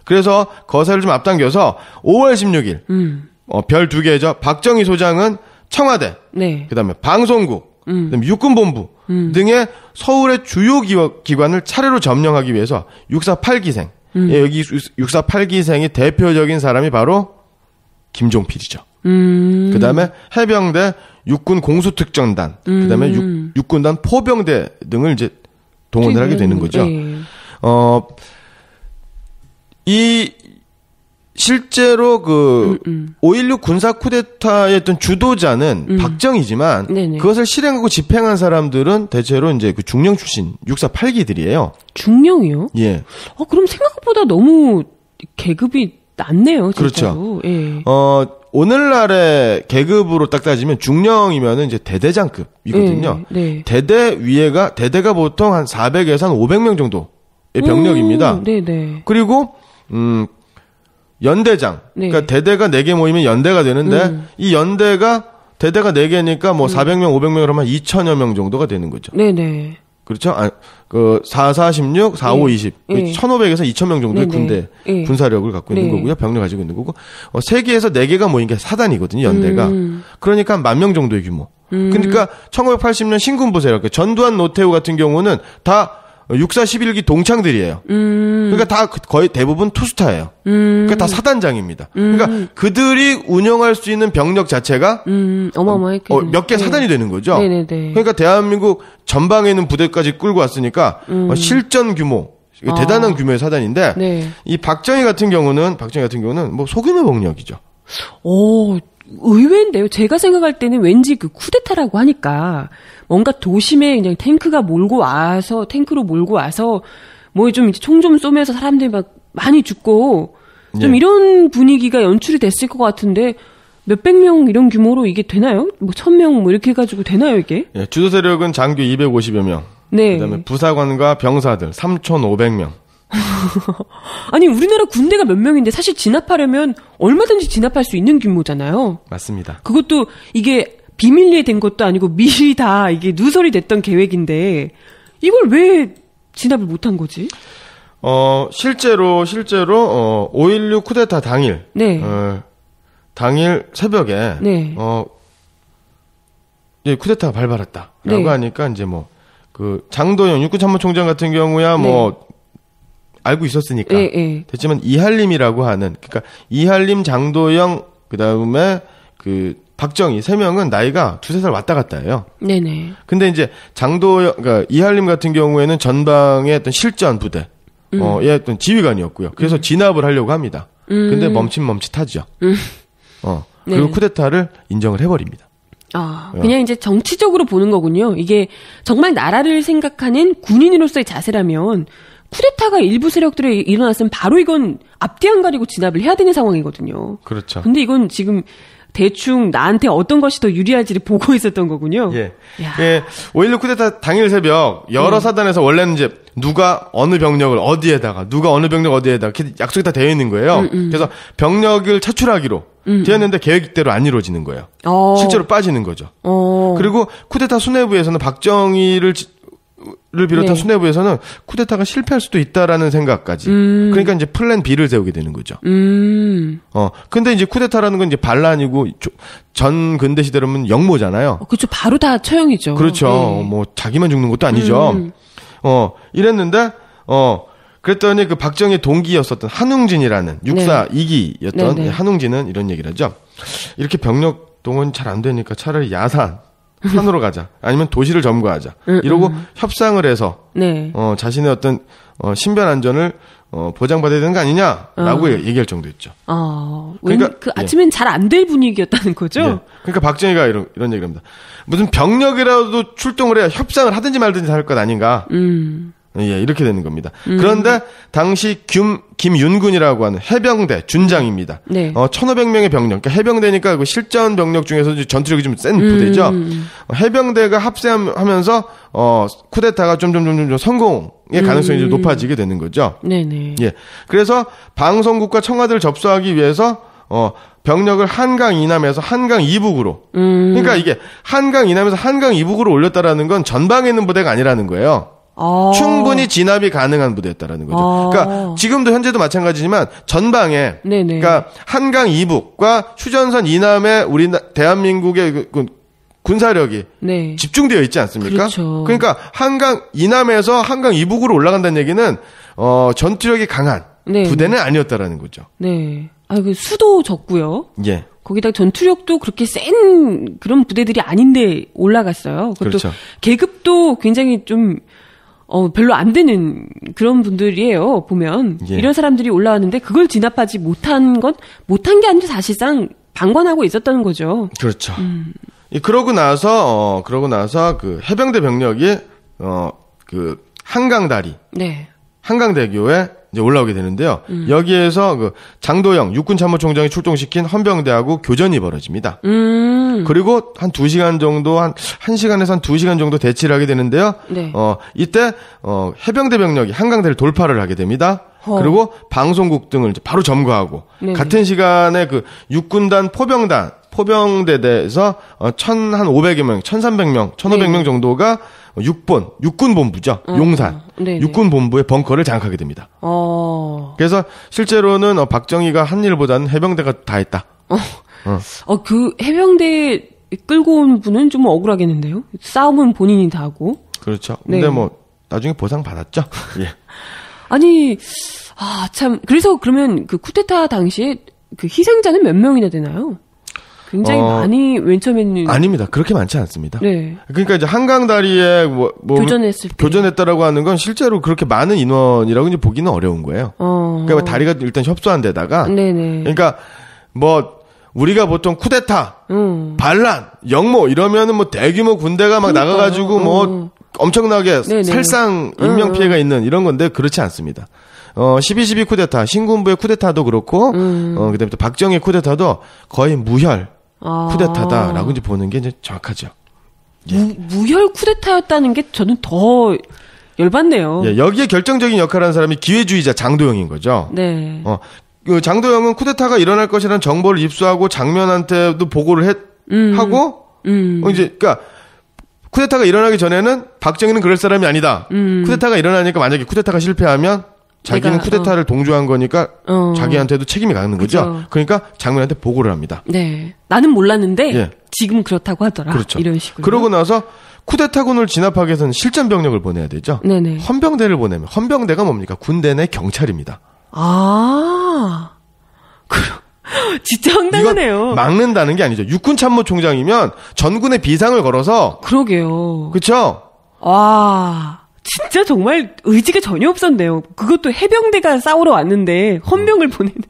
그래서 거사를 좀 앞당겨서 5월 16일 별 2개죠. 박정희 소장은 청와대, 네. 그다음에 방송국, 그다음에 육군본부 등의 서울의 주요 기관을 차례로 점령하기 위해서 648기생. 여기 648기생의 대표적인 사람이 바로 김종필이죠. 그다음에 해병대 육군 공수특전단, 그다음에 육군단 포병대 등을 이제 동원을 하게 되는 거죠. 네. 실제로 5.16 군사 쿠데타의 어떤 주도자는 박정희지만 네네. 그것을 실행하고 집행한 사람들은 대체로 이제 그 중령 출신 648기들이에요. 중령이요? 예. 그럼 생각보다 너무 계급이 낮네요, 진짜로. 그렇죠. 예. 오늘날의 계급으로 딱 따지면 중령이면은 이제 대대장급이거든요. 네. 대대가 보통 한 400에서 한 500명 정도의 병력입니다. 네네. 그리고 연대장. 네. 그러니까 대대가 4개 모이면 연대가 되는데 이 연대가 대대가 4개니까 뭐 400명, 500명 그러면 2천여 명 정도가 되는 거죠. 네네. 그렇죠? 4, 4, 16, 4, 5, 20. 네. 1,500에서 2,000명 정도의 네네. 군대, 네. 군사력을 갖고 있는 네. 거고요. 병력 가지고 있는 거고. 3개에서 4개가 모인 게 사단이거든요, 연대가. 그러니까 10,000명 정도의 규모. 그러니까 1980년 신군부세, 이렇게 전두환 노태우 같은 경우는 다 6사 11기 동창들이에요. 그러니까 다 거의 대부분 투스타예요. 그러니까 다 사단장입니다. 그러니까 그들이 운영할 수 있는 병력 자체가 어마어마했겠네요. 몇 개 사단이 되는 거죠. 네네네. 그러니까 대한민국 전방에 있는 부대까지 끌고 왔으니까 실전 규모 대단한 규모의 사단인데 네. 이 박정희 같은 경우는 뭐 소규모 병력이죠. 오, 의외인데요. 제가 생각할 때는 왠지 그 쿠데타라고 하니까 뭔가 도심에 그냥 탱크로 몰고 와서 뭐 좀 총 좀 쏘면서 사람들이 막 많이 죽고 좀 이런 분위기가 연출이 됐을 것 같은데 몇백 명 이런 규모로 이게 되나요? 뭐 1000명 뭐 이렇게 해가지고 되나요 이게? 예, 주도 세력은 장교 250여 명. 네. 그다음에 부사관과 병사들 3,500명. 아니 우리나라 군대가 몇 명인데 사실 진압하려면 얼마든지 진압할 수 있는 규모잖아요. 맞습니다. 그것도 이게 비밀리에 된 것도 아니고 미리 다 이게 누설이 됐던 계획인데 이걸 왜 진압을 못한 거지? 실제로 5.16 쿠데타 당일, 네. 당일 새벽에, 네. 예, 쿠데타가 발발했다라고 네. 하니까 이제 뭐 그 장도영 육군참모총장 같은 경우야 뭐 알고 있었으니까 됐지만 이한림이라고 하는 그러니까 이한림, 장도영 그다음에 그 박정희 세 명은 나이가 2-3살 왔다 갔다 해요. 네네. 근데 이제 장도영, 그러니까 이한림 같은 경우에는 전방의 어떤 실전 부대, 의 어떤 지휘관이었고요. 그래서 진압을 하려고 합니다. 근데 멈칫멈칫하죠. 그리고 네. 쿠데타를 인정을 해버립니다. 그냥 이제 정치적으로 보는 거군요. 이게 정말 나라를 생각하는 군인으로서의 자세라면 쿠데타가 일부 세력들에 일어났으면 바로 이건 앞뒤 안 가리고 진압을 해야 되는 상황이거든요. 그렇죠. 근데 이건 지금 대충 나한테 어떤 것이 더 유리할지를 보고 있었던 거군요. 예. 5.16 쿠데타 당일 새벽 여러 사단에서 원래는 이제 누가 어느 병력을 어디에다가 이렇게 약속이 다 되어 있는 거예요. 그래서 병력을 차출하기로 되었는데 계획대로 안 이루어지는 거예요. 실제로 빠지는 거죠. 그리고 쿠데타 수뇌부에서는 박정희를 비롯한 수뇌부에서는 쿠데타가 실패할 수도 있다라는 생각까지. 그러니까 이제 플랜 B를 세우게 되는 거죠. 근데 이제 쿠데타라는 건 이제 반란이고 전 근대 시대로는 영모잖아요. 그렇죠. 바로 다 처형이죠. 그렇죠. 네. 뭐 자기만 죽는 것도 아니죠. 이랬는데 그랬더니 그 박정희 동기였었던 한웅진이라는 육사 2기였던 한웅진은 이런 얘기를 하죠. 이렇게 병력 동원 잘 안 되니까 차라리 산으로 가자. 아니면 도시를 점거하자. 이러고 협상을 해서 자신의 어떤 신변 안전을 보장받아야 되는 거 아니냐라고 얘기할 정도였죠. 그러니까 그 아침엔 잘 안 될 분위기였다는 거죠. 예. 그러니까 박정희가 이런 얘기를 합니다. 무슨 병력이라도 출동을 해야 협상을 하든지 말든지 할 것 아닌가. 예, 이렇게 되는 겁니다. 그런데 당시 김윤군이라고 하는 해병대 준장입니다. 1,500명의 병력. 그러니까 해병대니까 그 실전 병력 중에서 전투력이 좀 센 부대죠. 해병대가 합세하면서 쿠데타가 좀 성공의 가능성이 좀 높아지게 되는 거죠. 네네. 예. 그래서 방송국과 청와대를 접수하기 위해서 병력을 한강 이남에서 한강 이북으로. 그러니까 이게 한강 이남에서 한강 이북으로 올렸다라는 건 전방에 있는 부대가 아니라는 거예요. 충분히 진압이 가능한 부대였다라는 거죠. 그러니까 지금도 현재도 마찬가지지만 전방에 그러니까 한강 이북과 휴전선 이남에 우리 대한민국의 그 군사력이 집중되어 있지 않습니까? 그렇죠. 그러니까 한강 이남에서 한강 이북으로 올라간다는 얘기는 전투력이 강한 부대는 아니었다라는 거죠. 네. 그 수도 적고요. 예. 거기다 전투력도 그렇게 센 그런 부대들이 아닌데 올라갔어요. 그것도 그렇죠. 계급도 굉장히 좀 별로 안 되는 그런 분들이에요. 보면 이런 사람들이 올라왔는데 그걸 진압하지 못한 게 아니라 사실상 방관하고 있었다는 거죠. 그렇죠. 그러고 나서 그 해병대 병력이 그 한강다리, 한강대교에 이제 올라오게 되는데요. 여기에서 그 장도영 육군참모총장이 출동시킨 헌병대하고 교전이 벌어집니다. 그리고 한 2시간 정도, 한 1시간에서 한 2시간 정도 대치를 하게 되는데요. 이때, 해병대 병력이 한강대를 돌파를 하게 됩니다. 그리고 방송국 등을 이제 바로 점거하고, 같은 시간에 그 육군단 포병대에서 1,500여 명, 1,300명, 1,500명 정도가 육군본부죠. 용산. 육군본부의 벙커를 장악하게 됩니다. 그래서 실제로는 박정희가 한 일보다는 해병대가 다 했다. 그 해병대 끌고 온 분은 좀 억울하겠는데요? 싸움은 본인이 다 하고. 그렇죠. 근데 뭐 나중에 보상 받았죠. 예. 아니, 참. 그래서 그러면 그 쿠데타 당시에 그 희생자는 몇 명이나 되나요? 굉장히 많이 맨 처음에는 아닙니다. 그렇게 많지 않습니다. 그러니까 이제 한강다리에 교전했다라고 하는 건 실제로 그렇게 많은 인원이라고 이제 보기는 어려운 거예요. 그러니까 다리가 일단 협소한 데다가 그러니까 뭐 우리가 보통 쿠데타, 반란, 영모 이러면은 뭐 대규모 군대가 막 나가가지고 뭐 엄청나게 네네. 살상 인명 피해가 있는 이런 건데 그렇지 않습니다. 12.12 쿠데타, 신군부의 쿠데타도 그렇고, 그다음에 또 박정희 쿠데타도 거의 무혈 쿠데타다라고 이제 보는 게 이제 정확하죠. 예. 무혈 쿠데타였다는 게 저는 더 열받네요. 예, 여기에 결정적인 역할을 하는 사람이 기회주의자 장도영인 거죠. 네. 그 장도영은 쿠데타가 일어날 것이라는 정보를 입수하고 장면한테도 보고를 하고, 이제, 그니까, 쿠데타가 일어나기 전에는 박정희는 그럴 사람이 아니다. 쿠데타가 일어나니까 만약에 쿠데타가 실패하면 자기는 쿠데타를 동조한 거니까 자기한테도 책임이 가는 거죠. 그렇죠. 그러니까 장면한테 보고를 합니다. 네. 나는 몰랐는데 예. 지금 그렇다고 하더라. 그렇죠. 이런 식으로. 그러고 나서 쿠데타군을 진압하기 위해서는 실전 병력을 보내야 되죠. 네네. 헌병대를 보내면 헌병대가 뭡니까? 군대 내 경찰입니다. 진짜 황당하네요. 이건 막는다는 게 아니죠. 육군참모총장이면 전군에 비상을 걸어서 그러게요. 그렇죠. 와, 진짜 정말 의지가 전혀 없었네요. 그것도 해병대가 싸우러 왔는데 헌병을 보내는.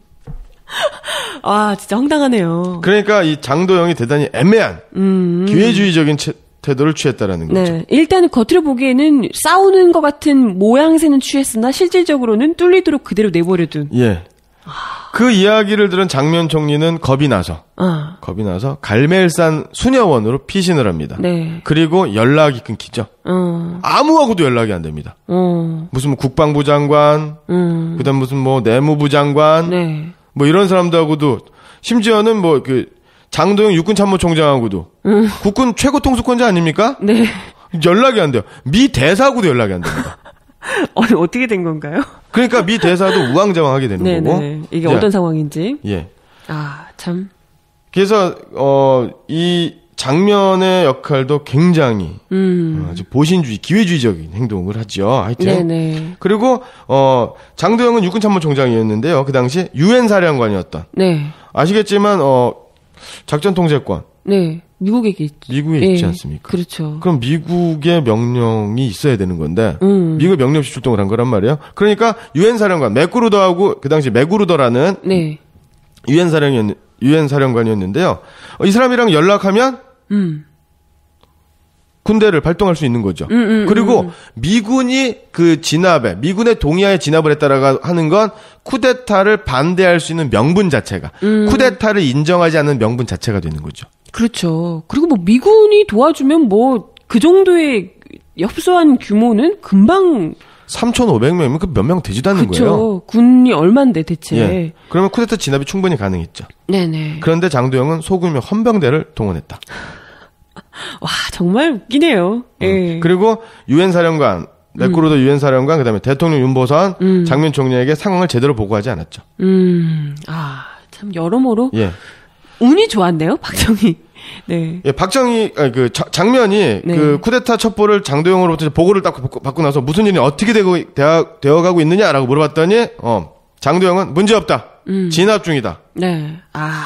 아, 진짜 황당하네요. 그러니까 이 장도영이 대단히 애매한 기회주의적인 태도를 취했다라는 거죠. 네, 일단은 겉으로 보기에는 싸우는 것 같은 모양새는 취했으나 실질적으로는 뚫리도록 그대로 내버려둔. 예. 그 이야기를 들은 장면 총리는 겁이 나서 갈매일산 수녀원으로 피신을 합니다. 네. 그리고 연락이 끊기죠. 아무하고도 연락이 안 됩니다. 무슨 뭐 국방부 장관, 그다음 무슨 뭐 내무부 장관, 네. 뭐 이런 사람들하고도 심지어는 뭐 그 장도영 육군참모총장하고도 국군 최고 통수권자 아닙니까? 네. 연락이 안 돼요. 미 대사하고도 연락이 안 됩니다. 어떻게 된 건가요? 그러니까 미 대사도 우왕좌왕하게 되는 네네. 거고. 이게 어떤 상황인지. 예. 아, 참. 그래서 이 장면의 역할도 굉장히 아주 보신주의, 기회주의적인 행동을 하죠. 하여튼. 네네. 그리고 장도영은 육군참모총장이었는데요. 그 당시 유엔 사령관이었던. 네. 아시겠지만 작전 통제권. 네. 미국에 있지 않습니까? 그렇죠. 그럼 미국의 명령이 있어야 되는 건데 미국의 명령 없이 출동을 한 거란 말이에요. 그러니까 유엔 사령관 맥그루더하고 그 당시 맥그루더라는 네. 유엔 사령관이었는데요. 이 사람이랑 연락하면 군대를 발동할 수 있는 거죠. 그리고 미군이 그 진압에 미군의 동의하에 진압을 했다라고 하는 건 쿠데타를 반대할 수 있는 명분 자체가 쿠데타를 인정하지 않는 명분 자체가 되는 거죠. 그렇죠. 그리고 뭐 미군이 도와주면 뭐 그 정도의 협소한 규모는 금방 3,500명이면 그 몇 명 되지도 않는 그렇죠. 거예요. 군이 얼만데 대체. 예. 그러면 쿠데타 진압이 충분히 가능했죠. 네네. 그런데 장도영은 소규모 헌병대를 동원했다. 와, 정말 웃기네요. 예. 그리고 유엔 사령관, 맥그루더 유엔 사령관, 그다음에 대통령 윤보선, 장면 총리에게 상황을 제대로 보고하지 않았죠. 아, 참 여러모로 예. 운이 좋았네요, 박정희. 네. 예, 박정희 장면이 네. 그 쿠데타 첩보를 장도영으로부터 보고를 딱 받고 나서 무슨 일이 어떻게 되어가고 있느냐라고 물어봤더니 장도영은 문제 없다. 진압 중이다. 네. 아.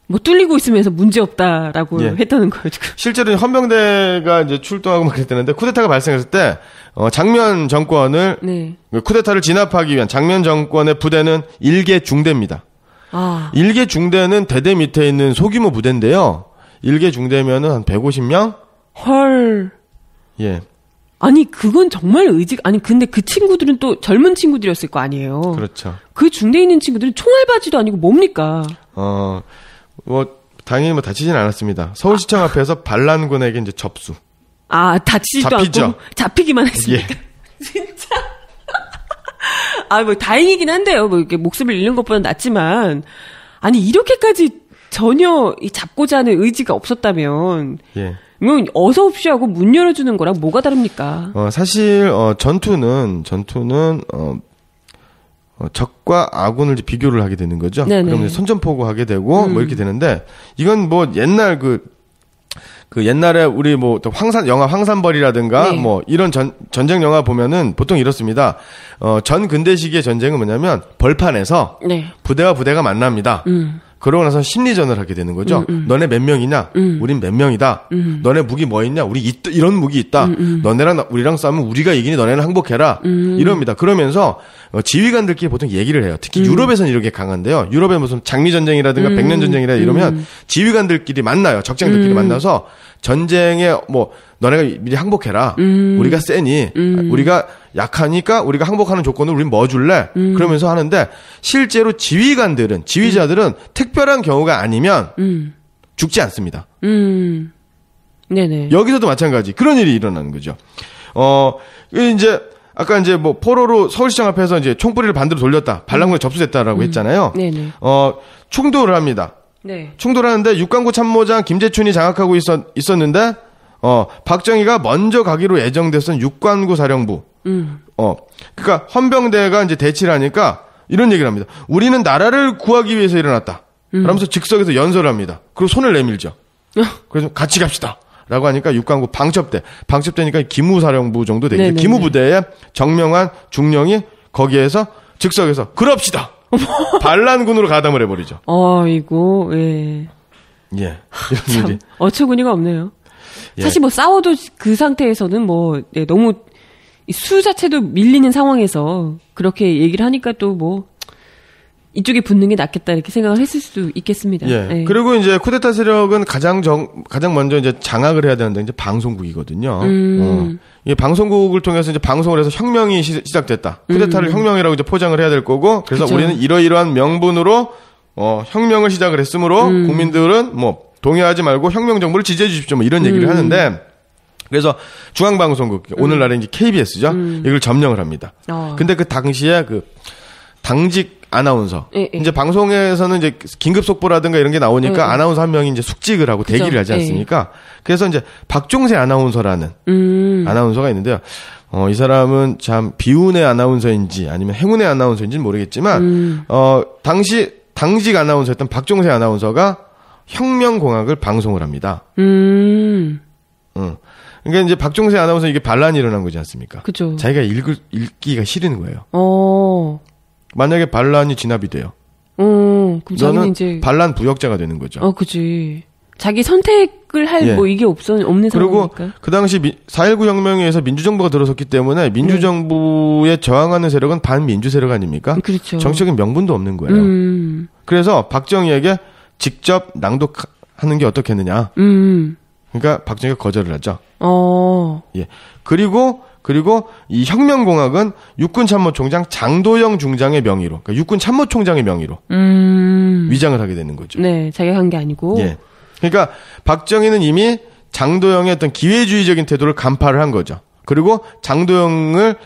뭐 뚫리고 있으면서 문제 없다라고 예. 했다는 거예요, 지금. 실제로는 헌병대가 이제 출동하고 막 그랬다는데 쿠데타가 발생했을 때 장면 정권을 네. 쿠데타를 진압하기 위한 장면 정권의 부대는 1개 중대입니다. 아. 1개 중대는 대대 밑에 있는 소규모 부대인데요. 1개 중대면은 한 150명? 헐. 예. 아니, 그건 정말 아니, 근데 그 친구들은 또 젊은 친구들이었을 거 아니에요. 그렇죠. 그 중대에 있는 친구들은 총알바지도 아니고 뭡니까? 다행히 뭐 다치진 않았습니다. 서울시청 앞에서 반란군에게 이제 접수. 아, 다치지도 잡히죠. 않고 잡히기만 했습니까? 예. 진짜. 아, 뭐 다행이긴 한데요. 뭐 이렇게 목숨을 잃는 것보다 낫지만 아니 이렇게까지 전혀 잡고자 하는 의지가 없었다면 예. 이건 어서 옵시하고 문 열어주는 거랑 뭐가 다릅니까? 사실 전투는 적과 아군을 비교를 하게 되는 거죠. 네네. 그러면 선전포고하게 되고 뭐 이렇게 되는데 이건 뭐 옛날 그 옛날에 우리 뭐 영화 황산벌이라든가 네. 뭐 이런 전쟁 영화 보면은 보통 이렇습니다. 전 근대 시기의 전쟁은 뭐냐면 벌판에서 네. 부대와 부대가 만납니다. 그러고 나서 심리전을 하게 되는 거죠. 너네 몇 명이냐? 우린 몇 명이다. 너네 무기 뭐 있냐? 우리 이런 무기 있다. 너네랑 우리랑 싸우면 우리가 이기니 너네는 항복해라. 이럽니다. 그러면서 지휘관들끼리 보통 얘기를 해요. 특히 유럽에서는 이렇게 강한데요. 유럽에 무슨 장미전쟁이라든가 백년전쟁이라 이러면 지휘관들끼리 만나요. 적장들끼리 만나서 전쟁에 뭐 너네가 미리 항복해라. 우리가 세니 우리가 약하니까 우리가 항복하는 조건을 우린 뭐 줄래? 그러면서 하는데 실제로 지휘자들은 특별한 경우가 아니면 죽지 않습니다. 네네. 여기서도 마찬가지 그런 일이 일어나는 거죠. 이제 아까 이제 뭐 포로로 서울시장 앞에서 이제 총뿌리를 반대로 돌렸다. 반란군에 접수됐다라고 했잖아요. 네네. 충돌을 합니다. 네. 충돌하는데 육관구 참모장 김재춘이 장악하고 있었는데 박정희가 먼저 가기로 예정됐던 육관구 사령부. 그러니까 헌병대가 이제 대치를 하니까 이런 얘기를 합니다. 우리는 나라를 구하기 위해서 일어났다. 그러면서 즉석에서 연설을 합니다. 그리고 손을 내밀죠. 그래서 같이 갑시다. 라고 하니까 육관구 방첩대니까 기무사령부 정도 되겠죠. 기무부대에 정명한 중령이 거기에서 즉석에서 그럽시다. 반란군으로 가담을 해버리죠. 이거 예. 예. 참 어처구니가 없네요. 예. 사실 뭐 싸워도 그 상태에서는 뭐 너무 수 자체도 밀리는 상황에서 그렇게 얘기를 하니까 또 뭐 이쪽에 붙는 게 낫겠다 이렇게 생각을 했을 수도 있겠습니다. 예. 네. 그리고 이제 쿠데타 세력은 가장 먼저 이제 장악을 해야 되는데 이제 방송국이거든요. 이 방송국을 통해서 이제 방송을 해서 혁명이 시작됐다. 쿠데타를 혁명이라고 이제 포장을 해야 될 거고, 그래서 그쵸. 우리는 이러이러한 명분으로 혁명을 시작을 했으므로 국민들은 뭐 동의하지 말고 혁명 정부를 지지해 주십시오. 뭐 이런 얘기를 하는데. 그래서 중앙방송국 오늘날에 이제 KBS죠. 이걸 점령을 합니다. 근데 그 당시에 그 당직 아나운서. 이제 방송에서는 이제 긴급 속보라든가 이런 게 나오니까 아나운서 한 명이 이제 숙직을 하고 그쵸? 대기를 하지 않습니까? 그래서 이제 박종세 아나운서라는 아나운서가 있는데요. 이 사람은 참 비운의 아나운서인지 아니면 행운의 아나운서인지는 모르겠지만, 당시 당직 아나운서였던 박종세 아나운서가 혁명공학을 방송을 합니다. 그러니까 이제 박종세 아나운서 이게 반란이 일어난 거지 않습니까? 그죠. 자기가 읽기가 싫은 거예요. 만약에 반란이 진압이 돼요. 그럼 자기는 이제 반란 부역자가 되는 거죠. 그지. 자기 선택을 할 뭐 이게 없는 그리고 상황이니까. 그 당시 4.19 혁명에 의해서 민주정부가 들어섰기 때문에 민주정부에 저항하는 세력은 반민주 세력 아닙니까? 그렇죠. 정치적인 명분도 없는 거예요. 그래서 박정희에게 직접 낭독하는 게 어떻겠느냐. 그러니까 박정희가 거절을 하죠. 예. 그리고 이 혁명공학은 육군참모총장 장도영 중장의 명의로, 그러니까 육군참모총장의 명의로 위장을 하게 되는 거죠. 네, 자기가 한 게 아니고. 예. 그러니까 박정희는 이미 장도영의 어떤 기회주의적인 태도를 간파를 한 거죠. 그리고 장도영을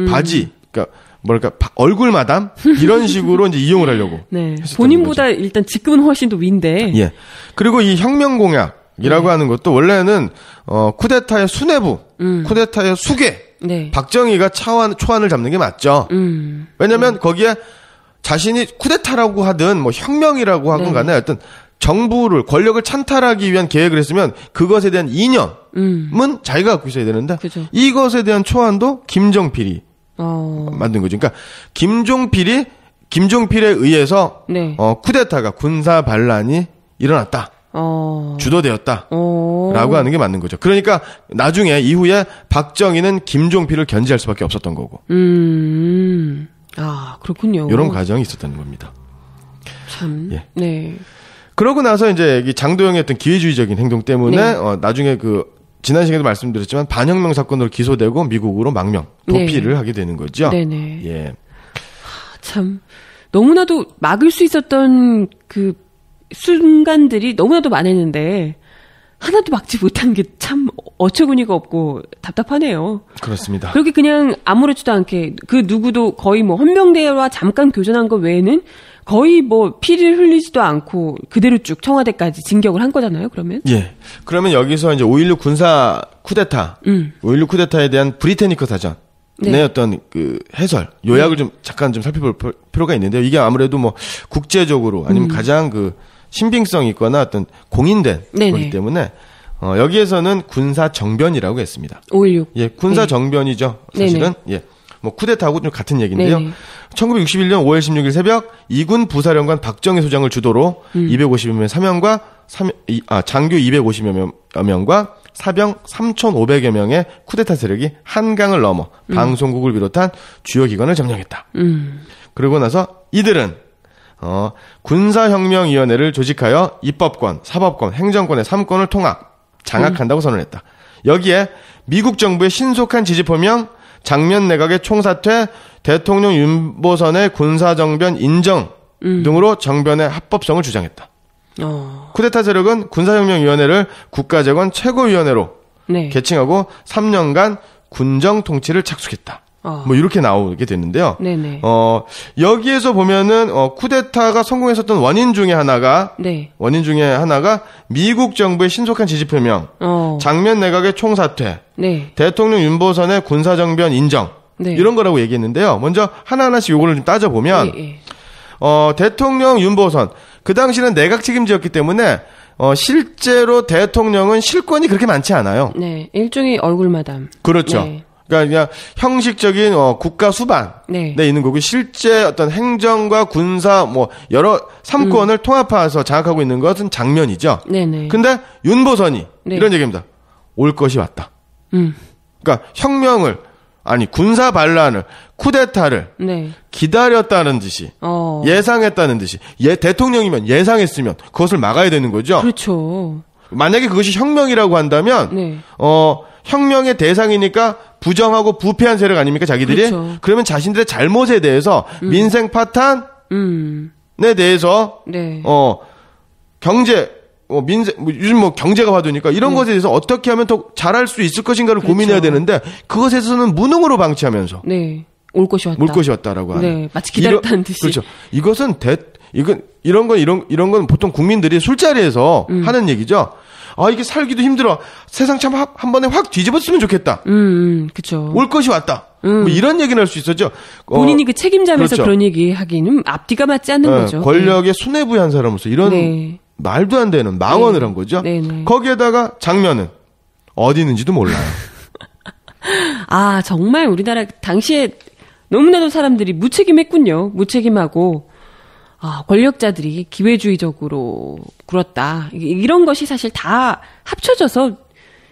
바지, 그러니까 뭐랄까 얼굴 마담 이런 식으로 이제 이용을 하려고. 네. 본인보다 거죠. 일단 직급은 훨씬 더 위인데. 예. 그리고 이 혁명공약이라고 하는 것도 원래는 쿠데타의 수뇌부, 쿠데타의 수괴, 박정희가 초안을 잡는 게 맞죠. 왜냐하면 거기에 자신이 쿠데타라고 하든 뭐 혁명이라고 하건 간에 어떤 정부를 권력을 찬탈하기 위한 계획을 했으면 그것에 대한 이념은 자기가 갖고 있어야 되는데 그죠. 이것에 대한 초안도 김종필이 만든 거죠. 그러니까 김종필에 의해서 쿠데타가 군사 반란이 일어났다. 주도되었다라고 하는 게 맞는 거죠. 그러니까 나중에 이후에 박정희는 김종필을 견제할 수밖에 없었던 거고. 그렇군요. 이런 과정이 있었다는 겁니다. 참. 예. 네. 그러고 나서 이제 이 장도영의 어떤 기회주의적인 행동 때문에 나중에 지난 시간에도 말씀드렸지만 반혁명 사건으로 기소되고 미국으로 망명 도피를 하게 되는 거죠. 네네. 예. 참 너무나도 막을 수 있었던 그 순간들이 너무나도 많았는데 하나도 막지 못한 게 참 어처구니가 없고 답답하네요. 그렇습니다. 그렇게 그냥 아무렇지도 않게 그 누구도 거의 뭐 헌병대와 잠깐 교전한 것 외에는 거의 뭐 피를 흘리지도 않고 그대로 쭉 청와대까지 진격을 한 거잖아요. 그러면? 예. 그러면 여기서 이제 5.16 군사 쿠데타, 5.16 쿠데타에 대한 브리테니커 사전. 네, 어떤 그 해설, 요약을 좀 잠깐 좀 살펴볼 필요가 있는데요. 이게 아무래도 뭐 국제적으로 아니면 가장 그 신빙성이 있거나 어떤 공인된 거기 때문에 여기에서는 군사 정변이라고 했습니다. 5.16. 예, 군사 정변이죠. 사실은. 예. 뭐 쿠데타하고 좀 같은 얘기인데요. 네네. 1961년 5월 16일 새벽 이군 부사령관 박정희 소장을 주도로 250여 명의 사명과 장교 250여 명과 사병 3,500여 명의 쿠데타 세력이 한강을 넘어 방송국을 비롯한 주요 기관을 점령했다. 그러고 나서 이들은 군사혁명위원회를 조직하여 입법권, 사법권, 행정권의 3권을 장악한다고 선언했다. 여기에 미국 정부의 신속한 지지 표명, 장면 내각의 총사퇴, 대통령 윤보선의 군사정변 인정 등으로 정변의 합법성을 주장했다. 쿠데타 세력은 군사혁명위원회를 국가재건 최고위원회로 네. 개칭하고 3년간 군정 통치를 착수했다. 뭐 이렇게 나오게 됐는데요. 네네. 여기에서 보면은 쿠데타가 성공했었던 원인 중에 하나가 미국 정부의 신속한 지지 표명, 장면 내각의 총사퇴, 네. 대통령 윤보선의 군사정변 인정 네. 이런 거라고 얘기했는데요. 먼저 하나하나씩 요거를 좀 따져보면 네. 대통령 윤보선 그 당시는 내각 책임제였기 때문에 실제로 대통령은 실권이 그렇게 많지 않아요. 네, 일종의 얼굴마담. 그렇죠. 네. 그러니까 그냥 형식적인 국가 수반에 네. 있는 거고 실제 어떤 행정과 군사 뭐 여러 3권을 통합해서 장악하고 있는 것은 장면이죠. 네네. 근데 윤보선이 네. 이런 얘기입니다. 올 것이 왔다. 그러니까 군사 반란을 쿠데타를 네. 기다렸다는 듯이 예상했다는 듯이 대통령이면 예상했으면 그것을 막아야 되는 거죠. 그렇죠. 만약에 그것이 혁명이라고 한다면 네. 혁명의 대상이니까 부정하고 부패한 세력 아닙니까 자기들이? 그렇죠. 그러면 자신들의 잘못에 대해서 민생 파탄에 대해서 네. 경제 민생 요즘 뭐 경제가 화두니까 이런 것에 대해서 어떻게 하면 더 잘할 수 있을 것인가를 그렇죠. 고민해야 되는데 그것에서는 무능으로 방치하면서 네. 올 것이 왔다라고 하는. 네. 마치 기다렸다는 듯이. 그렇죠. 이것은 이런 건 보통 국민들이 술자리에서 하는 얘기죠. 이게 살기도 힘들어. 세상 참 한 번에 확 뒤집었으면 좋겠다. 그렇죠. 올 것이 왔다. 뭐 이런 얘기는 할 수 있었죠. 본인이 그 책임자면서 그렇죠. 그런 얘기 하기는 앞뒤가 맞지 않는 거죠. 권력에 순회부한 사람으로서 이런 네. 말도 안 되는 망언을 한 거죠. 네네. 거기에다가 장면은 어디 있는지도 몰라요. 정말 우리나라 당시에 너무나도 사람들이 무책임했군요. 무책임하고 권력자들이 기회주의적으로 굴었다. 이런 것이 사실 다 합쳐져서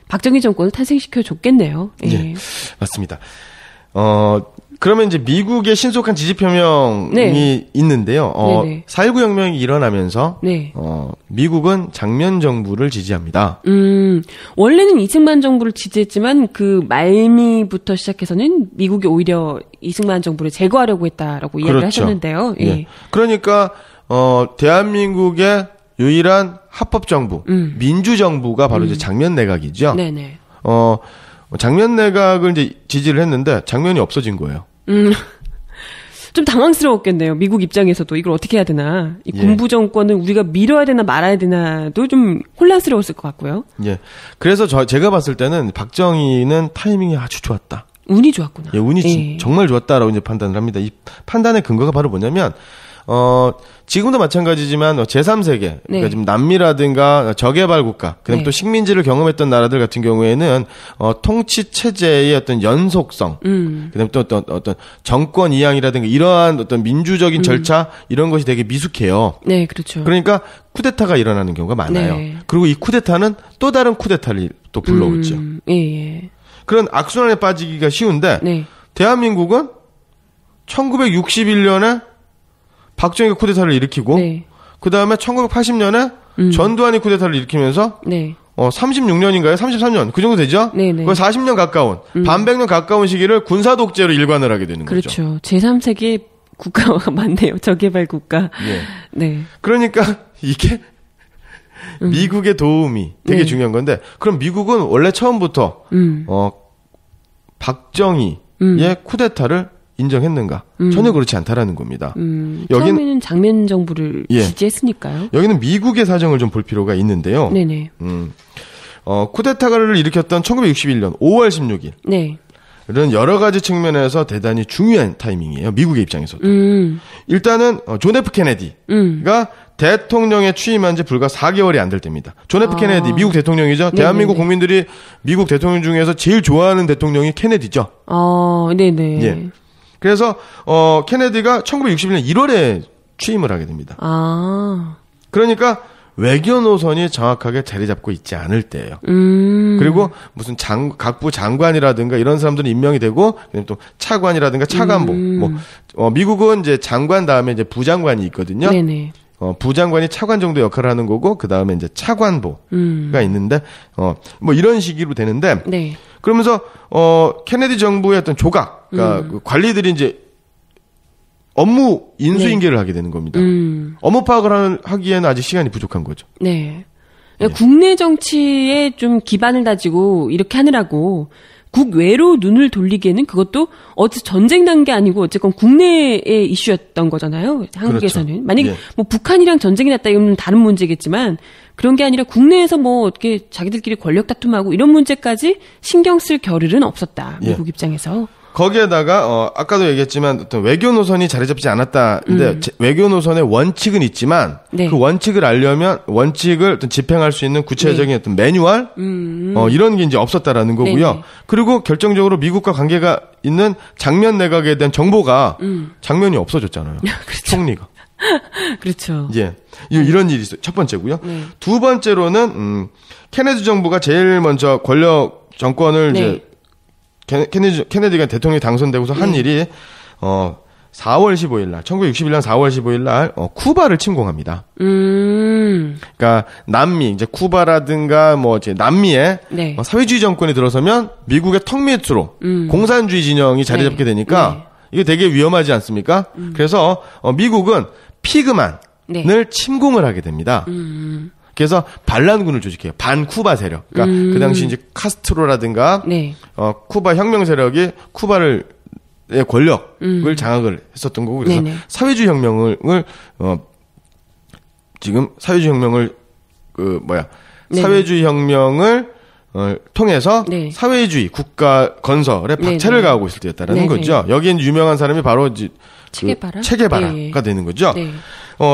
박정희 정권을 탄생시켜 줬겠네요. 예. 네, 맞습니다. 그러면 이제 미국의 신속한 지지 표명이 네. 있는데요. 4.19 혁명이 일어나면서 네. 미국은 장면 정부를 지지합니다. 원래는 이승만 정부를 지지했지만 그 말미부터 시작해서는 미국이 오히려 이승만 정부를 제거하려고 했다라고 이야기를 그렇죠. 하셨는데요. 예. 예. 그러니까 대한민국의 유일한 합법 정부, 민주 정부가 바로 이제 장면 내각이죠. 네네. 장면 내각을 이제 지지를 했는데 장면이 없어진 거예요. 좀 당황스러웠겠네요. 미국 입장에서도 이걸 어떻게 해야 되나. 이 군부 정권을 우리가 밀어야 되나 말아야 되나도 좀 혼란스러웠을 것 같고요. 예. 그래서 제가 봤을 때는 박정희는 타이밍이 아주 좋았다. 운이 좋았구나. 예, 운이 정말 좋았다라고 이제 판단을 합니다. 이 판단의 근거가 바로 뭐냐면 지금도 마찬가지지만 제3세계, 네. 그러니까 지금 남미라든가 저개발 국가, 그다음에 네. 또 식민지를 경험했던 나라들 같은 경우에는 통치 체제의 어떤 연속성, 그다음에 또 어떤 정권 이양이라든가 이러한 어떤 민주적인 절차 이런 것이 되게 미숙해요. 네, 그렇죠. 그러니까 쿠데타가 일어나는 경우가 많아요. 네. 그리고 이 쿠데타는 또 다른 쿠데타를 또 불러오죠. 예. 그런 악순환에 빠지기가 쉬운데 네. 대한민국은 1961년에 박정희가 쿠데타를 일으키고 네. 그 다음에 1980년에 전두환이 쿠데타를 일으키면서 네. 36년인가요? 33년 그 정도 되죠? 네네. 거의 40년 가까운 반백년 가까운 시기를 군사 독재로 일관을 하게 되는 그렇죠. 거죠. 제3세계 국가가 많네요. 저개발 국가. 네. 네. 그러니까 이게 미국의 도움이 되게 네. 중요한 건데 그럼 미국은 원래 처음부터 박정희의 쿠데타를 인정했는가? 전혀 그렇지 않다라는 겁니다. 처음에는 장면 정부를 지지했으니까요. 여기는 미국의 사정을 좀 볼 필요가 있는데요. 네네. 쿠데타를 일으켰던 1961년 5월 16일. 네. 이런 여러 가지 측면에서 대단히 중요한 타이밍이에요. 미국의 입장에서도. 일단은 존 F 케네디가 대통령에 취임한 지 불과 4개월이 안 될 때입니다. 존 F 케네디 미국 대통령이죠. 네네네. 대한민국 국민들이 미국 대통령 중에서 제일 좋아하는 대통령이 케네디죠. 네네. 예. 그래서 케네디가 1961년 1월에 취임을 하게 됩니다. 그러니까 외교 노선이 정확하게 자리 잡고 있지 않을 때예요. 그리고 무슨 각부 장관이라든가 이런 사람들은 임명이 되고, 또 차관이라든가 차관보. 미국은 이제 장관 다음에 이제 부장관이 있거든요. 네네. 부장관이 차관 정도 역할을 하는 거고, 그 다음에 이제 차관보가 있는데, 뭐 이런 식으로 되는데, 네. 그러면서, 케네디 정부의 어떤 조각, 그러니까 그 관리들이 이제 업무 인수인계를 하게 되는 겁니다. 업무 파악을 하기에는 아직 시간이 부족한 거죠. 네. 국내 정치에 좀 기반을 다지고 이렇게 하느라고 국외로 눈을 돌리기에는 그것도 전쟁 난 게 아니고 어쨌건 국내의 이슈였던 거잖아요. 한국에서는. 그렇죠. 만약에 예. 뭐 북한이랑 전쟁이 났다 이건 다른 문제겠지만 그런 게 아니라 국내에서 뭐 어떻게 자기들끼리 권력 다툼하고 이런 문제까지 신경 쓸 겨를은 없었다. 미국 입장에서. 거기에다가 아까도 얘기했지만 어떤 외교 노선이 자리 잡지 않았다인데 외교 노선의 원칙은 있지만 네. 그 원칙을 알려면 원칙을 어떤 집행할 수 있는 구체적인 어떤 매뉴얼 이런 게 이제 없었다라는 거고요. 네네. 그리고 결정적으로 미국과 관계가 있는 장면 내각에 대한 정보가 장면이 없어졌잖아요. 그렇죠. 총리가. 그렇죠. 예. 이런 일이 있어요. 첫 번째고요. 네. 두 번째로는 케네디 정부가 제일 먼저 권력 정권을 네. 이제 케네디가 대통령이 당선되고서 한 일이 4월 15일 날 1961년 4월 15일 날 쿠바를 침공합니다. 그러니까 남미 이제 쿠바라든가 뭐 이제 남미에 네. 사회주의 정권이 들어서면 미국의 턱 밑으로 공산주의 진영이 자리 잡게 되니까 이게 되게 위험하지 않습니까? 그래서 미국은 피그만을 침공을 하게 됩니다. 그래서 반란군을 조직해요. 반쿠바 세력. 그러니까 그 당시 이제 카스트로라든가 쿠바 혁명 세력이 쿠바를 의 권력을 장악을 했었던 거고 그래서 사회주의 혁명을 지금 사회주의 혁명을 사회주의 혁명을 통해서 사회주의 국가 건설에 박차를 가하고 있을 때였다라는 거죠. 여기엔 유명한 사람이 바로 체게바라가 되는 거죠.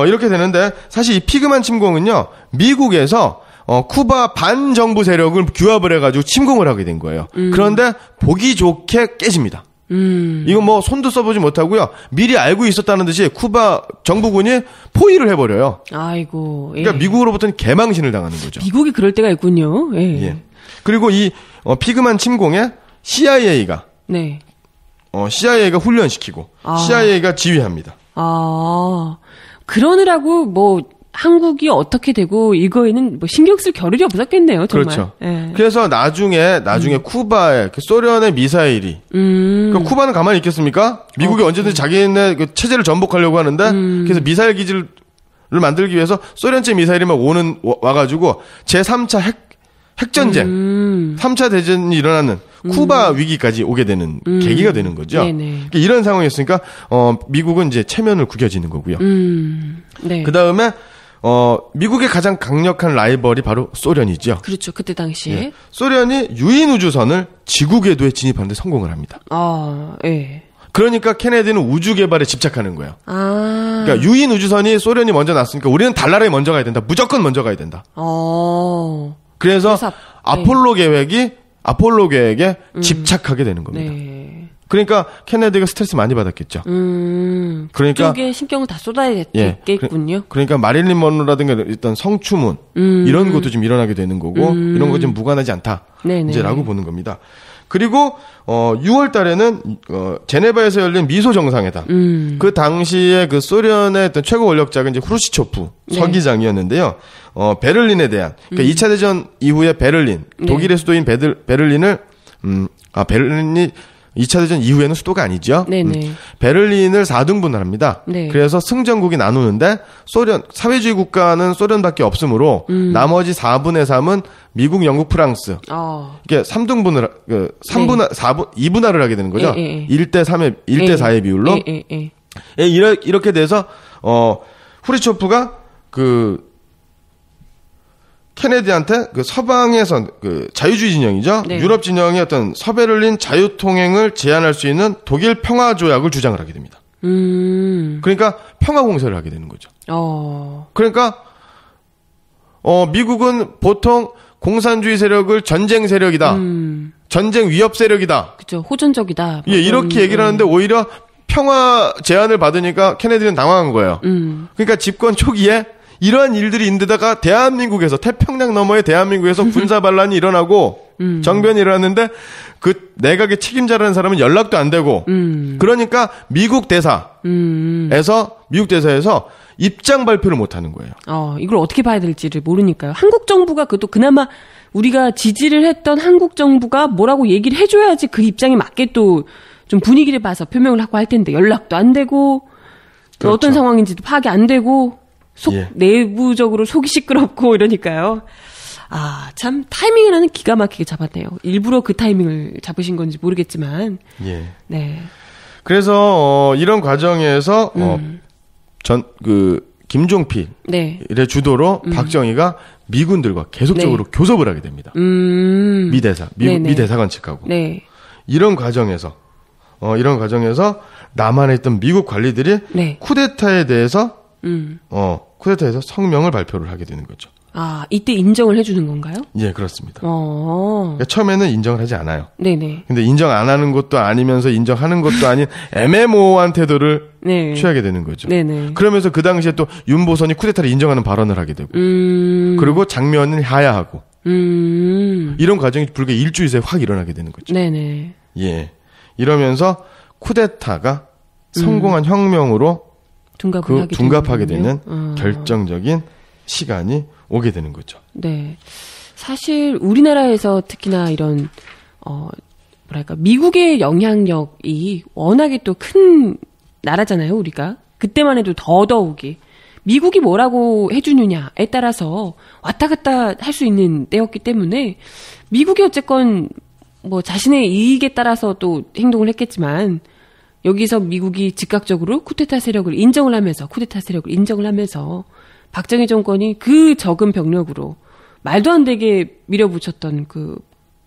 이렇게 되는데 사실 이 피그만 침공은요 미국에서 쿠바 반정부 세력을 규합을 해가지고 침공을 하게 된 거예요. 그런데 보기 좋게 깨집니다. 이건 뭐 손도 써보지 못하고요. 미리 알고 있었다는 듯이 쿠바 정부군이 포위를 해버려요. 아이고. 그러니까 미국으로부터는 개망신을 당하는 거죠. 미국이 그럴 때가 있군요. 예. 그리고 이 피그만 침공에 CIA가 훈련시키고 CIA가 지휘합니다. 그러느라고 뭐 한국이 어떻게 되고 이거에는 뭐 신경 쓸 겨를이 없었겠네요, 정말. 그렇죠. 그래서 나중에 쿠바에 소련의 미사일이 그러니까 쿠바는 가만히 있겠습니까? 미국이 언제든지 자기네 그 체제를 전복하려고 하는데 그래서 미사일 기지를 만들기 위해서 소련제 미사일이 막 와가지고 제3차 핵전쟁, 3차 대전이 일어나는 쿠바 위기까지 오게 되는 계기가 되는 거죠. 그러니까 이런 상황이었으니까 미국은 이제 체면을 구겨지는 거고요. 그 다음에 미국의 가장 강력한 라이벌이 바로 소련이죠. 그렇죠. 그때 당시에. 소련이 유인 우주선을 지구 궤도에 진입하는 데 성공을 합니다. 그러니까 케네디는 우주 개발에 집착하는 거예요. 그러니까 유인 우주선이 소련이 먼저 났으니까 우리는 달나라에 먼저 가야 된다. 무조건 먼저 가야 된다. 그래서 아폴로 계획에 집착하게 되는 겁니다. 그러니까 케네디가 스트레스 많이 받았겠죠. 그러니까 그쪽에 신경을 다 쏟아야겠군요. 그러니까 마릴린 먼로라든가 일단 성추문 이런 것도 좀 일어나게 되는 거고 이런 거 좀 무관하지 않다. 이제라고 보는 겁니다. 그리고 6월 달에는 제네바에서 열린 미소 정상회담. 그 당시에 그 소련의 어떤 최고 권력자가 이제 후르시초프 서기장이었는데요. 베를린에 대한 그러니까 2차 대전 이후에 베를린, 독일의 수도인 베를린을 베를린이 2차 대전 이후에는 수도가 아니죠. 베를린을 4등분을 합니다. 그래서 승전국이 나누는데 사회주의 국가는 소련밖에 없으므로 나머지 4분의 3은 미국, 영국, 프랑스. 이게 3등분을 2분할을 하게 되는 거죠. 1대 4의 비율로. 이렇게 돼서 후르초프가 케네디한테 서방에선 자유주의 진영이죠. 유럽 진영의 어떤 서베를린 자유통행을 제한할 수 있는 독일 평화조약을 주장을 하게 됩니다. 그러니까 평화 공세를 하게 되는 거죠. 그러니까 미국은 보통 공산주의 세력을 전쟁 세력이다. 전쟁 위협 세력이다. 그렇죠. 호전적이다. 예, 이렇게 얘기를 하는데 오히려 평화 제안을 받으니까 케네디는 당황한 거예요. 그러니까 집권 초기에 이러한 일들이 있는데다가 대한민국에서 태평양 너머의 대한민국에서 군사 반란이 일어나고 정변이 일어났는데 그 내각의 책임자라는 사람은 연락도 안 되고 그러니까 미국 대사에서 입장 발표를 못 하는 거예요. 이걸 어떻게 봐야 될지를 모르니까요. 한국 정부가 그것도 그나마 우리가 지지를 했던 한국 정부가 뭐라고 얘기를 해줘야지 그 입장에 맞게 또 좀 분위기를 봐서 표명을 하고 할 텐데 연락도 안 되고 그렇죠. 어떤 상황인지도 파악이 안 되고 내부적으로 속이 시끄럽고 이러니까요. 참 타이밍을 기가 막히게 잡았네요. 일부러 그 타이밍을 잡으신 건지 모르겠지만. 예. 네. 그래서 이런 과정에서 김종필의 주도로 박정희가 미군들과 계속적으로 교섭을 하게 됩니다. 미 대사관 측하고. 네. 이런 과정에서 남한에 있던 미국 관리들이 쿠데타에 대해서 성명을 발표를 하게 되는 거죠. 이때 인정을 해주는 건가요? 예, 그렇습니다. 그러니까 처음에는 인정을 하지 않아요. 네네. 근데 인정 안 하는 것도 아니면서 인정하는 것도 아닌 애매모호한 태도를 취하게 되는 거죠. 네네. 그러면서 그 당시에 또 윤보선이 쿠데타를 인정하는 발언을 하게 되고, 그리고 장면을 하야하고, 이런 과정이 불과 일주일 사이에 확 일어나게 되는 거죠. 네네. 예. 이러면서 쿠데타가 성공한 혁명으로 둔갑하게 되는 결정적인 시간이 오게 되는 거죠. 네. 사실 우리나라에서 특히나 이런 미국의 영향력이 워낙에 또 큰 나라잖아요, 우리가. 그때만 해도 더더욱이 미국이 뭐라고 해주느냐에 따라서 왔다 갔다 할 수 있는 때였기 때문에 미국이 어쨌건 자신의 이익에 따라서 또 행동을 했겠지만 여기서 미국이 즉각적으로 쿠데타 세력을 인정을 하면서 박정희 정권이 그 적은 병력으로 말도 안 되게 밀어붙였던 그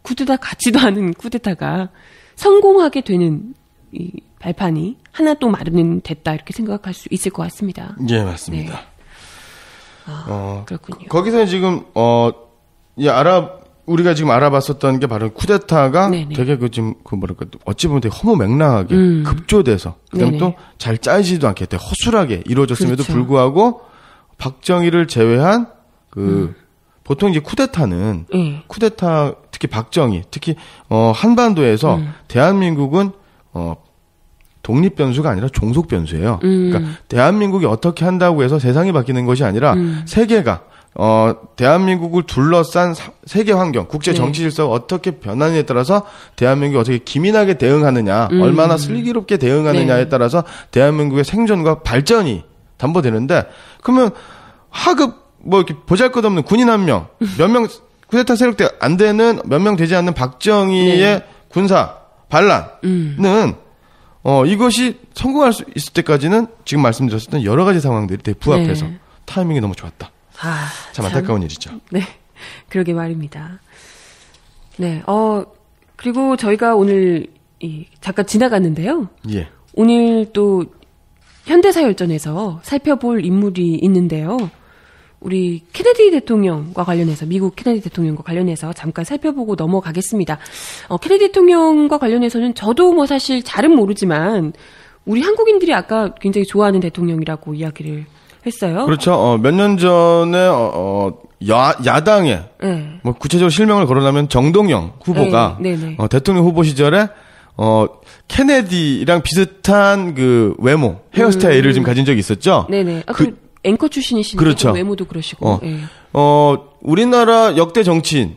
쿠데타 같지도 않은 쿠데타가 성공하게 되는 이 발판이 하나 또 마련은 됐다 이렇게 생각할 수 있을 것 같습니다. 예, 맞습니다. 네. 그렇군요. 거기서 지금 우리가 지금 알아봤었던 게 바로 쿠데타가 되게 어찌 보면 되게 허무맹랑하게 급조돼서 그다음에 또 잘 짜이지도 않게 되게 허술하게 이루어졌음에도 불구하고 박정희를 제외한 보통 이제 쿠데타는 쿠데타 특히 박정희 특히 한반도에서 대한민국은 독립 변수가 아니라 종속 변수예요. 그러니까 대한민국이 어떻게 한다고 해서 세상이 바뀌는 것이 아니라 세계가 대한민국을 둘러싼 세계 환경, 국제 정치 질서가 어떻게 변하느냐에 따라서 대한민국이 어떻게 기민하게 대응하느냐, 얼마나 슬기롭게 대응하느냐에 따라서 대한민국의 생존과 발전이 담보되는데, 그러면 하급 이렇게 보잘것없는 군인 한 명, 몇 명 쿠데타 세력 때 안 되는 몇 명 되지 않는 박정희의 군사 반란은 이것이 성공할 수 있을 때까지는 지금 말씀드렸던 여러 가지 상황들이 되게 부합해서 타이밍이 너무 좋았다. 참 안타까운 일이죠. 네. 그러게 말입니다. 네. 그리고 저희가 오늘 잠깐 지나갔는데요. 예. 오늘 또 현대사열전에서 살펴볼 인물이 있는데요. 우리 케네디 대통령과 관련해서, 미국 케네디 대통령과 관련해서 잠깐 살펴보고 넘어가겠습니다. 케네디 대통령과 관련해서는 저도 사실 잘은 모르지만 우리 한국인들이 아까 굉장히 좋아하는 대통령이라고 이야기를 했어요. 그렇죠. 몇 년 전에 야당에 구체적으로 실명을 거론하면 정동영 후보가 대통령 후보 시절에 케네디랑 비슷한 그 외모, 헤어스타일을 지금 가진 적이 있었죠. 네네. 앵커 출신이신데 그렇죠. 외모도 그러시고. 우리나라 역대 정치인,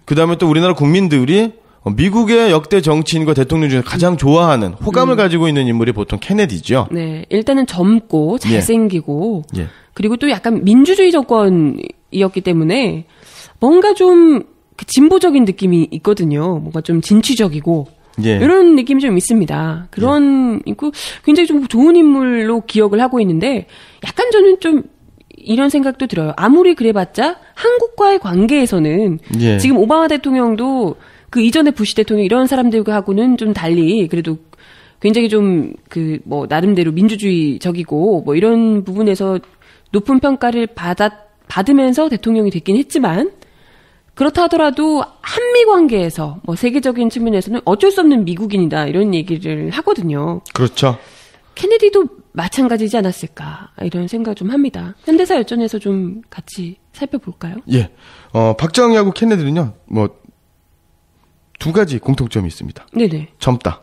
그다음에 또 우리나라 국민들이 미국의 역대 정치인과 대통령 중에 가장 좋아하는 호감을 가지고 있는 인물이 보통 케네디죠. 네, 일단은 젊고 잘생기고 그리고 또 약간 민주주의 정권이었기 때문에 뭔가 좀 진보적인 느낌이 있거든요. 뭔가 좀 진취적이고 이런 느낌이 좀 있습니다. 그런 있고 굉장히 좀 좋은 인물로 기억을 하고 있는데 약간 저는 좀 이런 생각도 들어요. 아무리 그래봤자 한국과의 관계에서는 지금 오바마 대통령도 그 이전에 부시 대통령 이런 사람들하고는 좀 달리 그래도 굉장히 좀 나름대로 민주주의적이고 뭐 이런 부분에서 높은 평가를 받으면서 대통령이 됐긴 했지만 그렇다 하더라도 한미 관계에서 뭐 세계적인 측면에서는 어쩔 수 없는 미국인이다 이런 얘기를 하거든요. 그렇죠. 케네디도 마찬가지지 않았을까 이런 생각 좀 합니다. 현대사 열전에서 좀 같이 살펴볼까요? 예. 박정희하고 케네디는요. 뭐 두 가지 공통점이 있습니다. 네네. 젊다.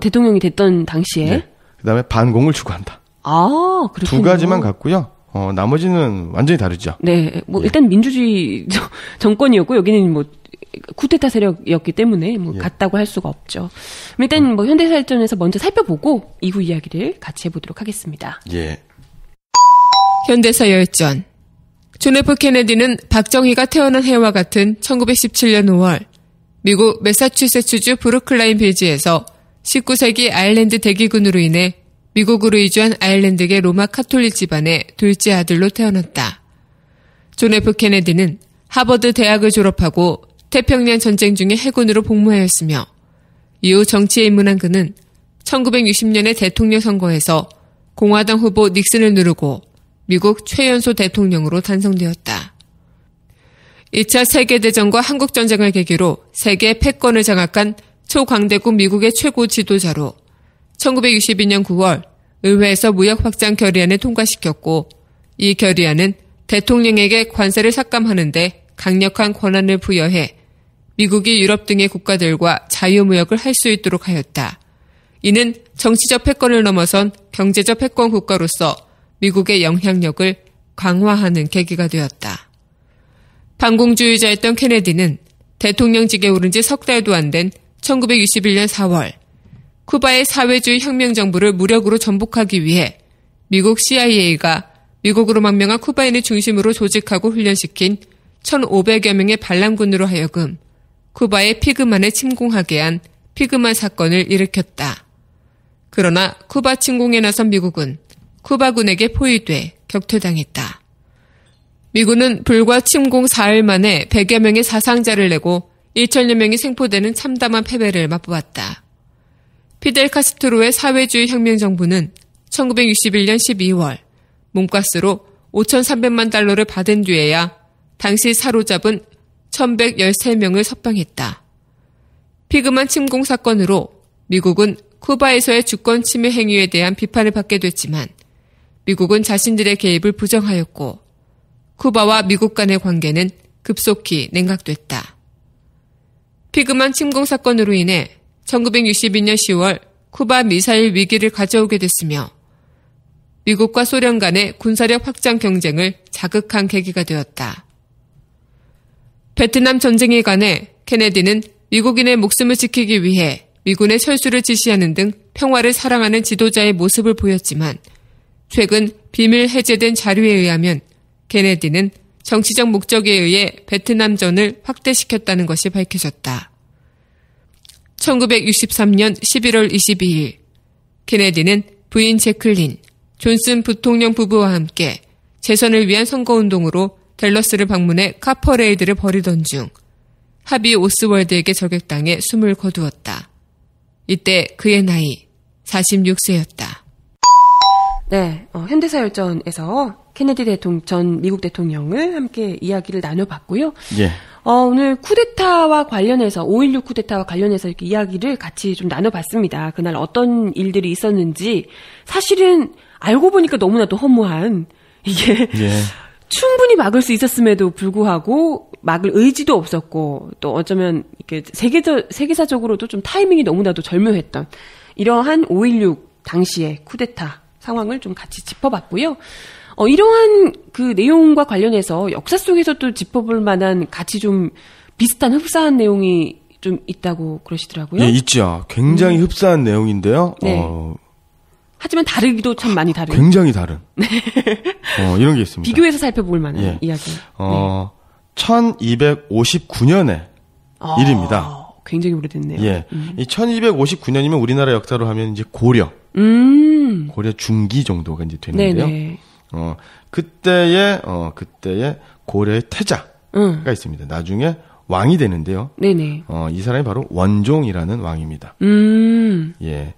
대통령이 됐던 당시에. 네. 그다음에 반공을 추구한다. 그렇군요. 두 가지만 갖고요. 나머지는 완전히 다르죠. 네. 일단 민주주의 정권이었고 여기는 뭐 쿠데타 세력이었기 때문에 같다고 할 수가 없죠. 일단 현대사 열전에서 먼저 살펴보고 이후 이야기를 같이 해보도록 하겠습니다. 예. 현대사 열전. 존 F 케네디는 박정희가 태어난 해와 같은 1917년 5월 미국 매사추세츠주 브루클라인 빌지에서 19세기 아일랜드 대기군으로 인해 미국으로 이주한 아일랜드계 로마 카톨릭 집안의 둘째 아들로 태어났다. 존 F 케네디는 하버드 대학을 졸업하고 태평양 전쟁 중에 해군으로 복무하였으며 이후 정치에 입문한 그는 1960년의 대통령 선거에서 공화당 후보 닉슨을 누르고 미국 최연소 대통령으로 단성되었다. 2차 세계대전과 한국전쟁을 계기로 세계 패권을 장악한 초강대국 미국의 최고 지도자로 1962년 9월 의회에서 무역확장 결의안을 통과시켰고 이 결의안은 대통령에게 관세를 삭감하는 데 강력한 권한을 부여해 미국이 유럽 등의 국가들과 자유무역을 할 수 있도록 하였다. 이는 정치적 패권을 넘어선 경제적 패권 국가로서 미국의 영향력을 강화하는 계기가 되었다. 반공주의자였던 케네디는 대통령직에 오른 지 석 달도 안 된 1961년 4월 쿠바의 사회주의 혁명정부를 무력으로 전복하기 위해 미국 CIA가 미국으로 망명한 쿠바인을 중심으로 조직하고 훈련시킨 1,500여 명의 반란군으로 하여금 쿠바의 피그만을 침공하게 한 피그만 사건을 일으켰다. 그러나 쿠바 침공에 나선 미국은 쿠바군에게 포위돼 격퇴당했다. 미군은 불과 침공 4일 만에 100여 명의 사상자를 내고 1천여 명이 생포되는 참담한 패배를 맛보았다. 피델 카스트로의 사회주의 혁명정부는 1961년 12월 몸값으로 5,300만 달러를 받은 뒤에야 당시 사로잡은 1,113명을 석방했다. 피그만 침공 사건으로 미국은 쿠바에서의 주권 침해 행위에 대한 비판을 받게 됐지만 미국은 자신들의 개입을 부정하였고 쿠바와 미국 간의 관계는 급속히 냉각됐다. 피그만 침공 사건으로 인해 1962년 10월 쿠바 미사일 위기를 가져오게 됐으며 미국과 소련 간의 군사력 확장 경쟁을 자극한 계기가 되었다. 베트남 전쟁에 관해 케네디는 미국인의 목숨을 지키기 위해 미군의 철수를 지시하는 등 평화를 사랑하는 지도자의 모습을 보였지만 최근 비밀 해제된 자료에 의하면 케네디는 정치적 목적에 의해 베트남전을 확대시켰다는 것이 밝혀졌다. 1963년 11월 22일 케네디는 부인 제클린, 존슨 부통령 부부와 함께 재선을 위한 선거운동으로 댈러스를 방문해 카퍼레이드를 벌이던 중 하비 오스월드에게 저격당해 숨을 거두었다. 이때 그의 나이 46세였다. 네, 현대사 열전에서 케네디 전 미국 대통령을 함께 이야기를 나눠봤고요. 예. 오늘 쿠데타와 관련해서 5.16 쿠데타와 관련해서 이렇게 이야기를 같이 좀 나눠봤습니다. 그날 어떤 일들이 있었는지 사실은 알고 보니까 너무나도 허무한 이게 충분히 막을 수 있었음에도 불구하고 막을 의지도 없었고 또 어쩌면 이렇게 세계사적으로도 좀 타이밍이 너무나도 절묘했던 이러한 5.16 당시의 쿠데타 상황을 좀 같이 짚어봤고요. 이러한 그 내용과 관련해서 역사 속에서 또 짚어볼 만한 같이 좀 비슷한 흡사한 내용이 좀 있다고 그러시더라고요. 예, 있죠. 굉장히 흡사한 내용인데요. 네. 하지만 다르기도 참 많이 다른. 굉장히 다른. 네. 이런 게 있습니다. 비교해서 살펴볼 만한 이야기. 1259년의 일입니다. 굉장히 오래됐네요. 예. 이 1259년이면 우리나라 역사로 하면 이제 고려 중기 정도가 이제 되는데요. 네네. 그때의 고려의 태자가 있습니다. 나중에 왕이 되는데요. 네네. 이 사람이 바로 원종이라는 왕입니다. 예.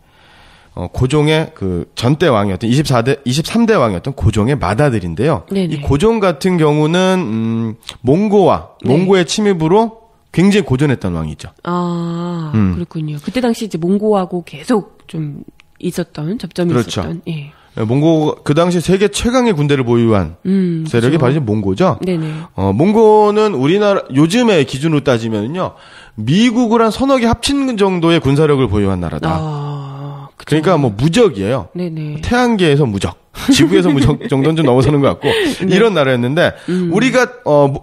고종의 그 전대 왕이었던 23대 왕이었던 고종의 ματ아들인데요. 네네. 이 고종 같은 경우는 몽고의 침입으로 굉장히 고전했던 왕이죠. 아, 그렇군요. 그때 당시 이제 몽고하고 계속 좀 있었던 접점이 그렇죠. 있었던. 예. 몽고 그 당시 세계 최강의 군대를 보유한 세력이 그렇죠. 바로 이제 몽고죠. 네네. 몽고는 우리나라 요즘의 기준으로 따지면요, 미국을 한 서너 개 합친 정도의 군사력을 보유한 나라다. 아, 그쵸. 그러니까 뭐 무적이에요. 네네. 태양계에서 무적, 지구에서 무적 정도는 좀 넘어서는 것 같고 네. 이런 나라였는데 우리가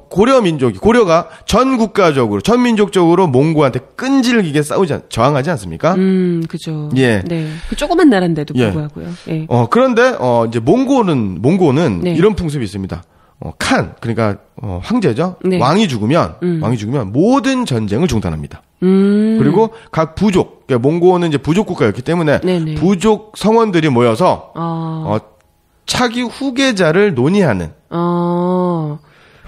고려가 전 국가적으로 전 민족적으로 몽고한테 끈질기게 저항하지 않습니까? 그죠. 예. 네. 그 조그만 나라인데도 예. 불구하고요. 예. 그런데 이제 몽고는 네. 이런 풍습이 있습니다. 그러니까 황제죠. 네. 왕이 죽으면 모든 전쟁을 중단합니다. 그리고 각 부족, 그러니까 몽고는 이제 부족 국가였기 때문에 네네. 부족 성원들이 모여서 차기 후계자를 논의하는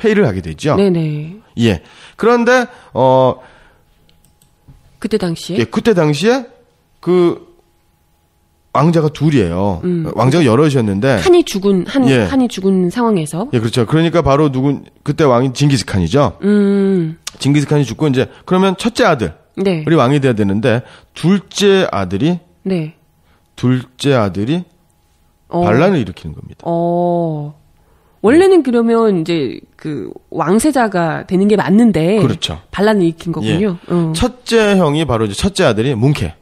회의를 하게 되죠. 네네. 예. 그런데 그때 당시에? 예, 그때 당시에 그 왕자가 둘이에요. 왕자가 여럿이었는데 한이 죽은 예. 한이 죽은 상황에서. 예, 그렇죠. 그러니까 바로 그때 왕이 징기스칸이죠. 징기스칸이 죽고 이제 그러면 첫째 아들 네. 우리 왕이 돼야 되는데 둘째 아들이 네. 반란을 일으키는 겁니다. 원래는 그러면 이제 그 왕세자가 되는 게 맞는데 그렇죠. 반란을 일으킨 거군요. 첫째 형이 바로 이제 첫째 아들이 뭉케.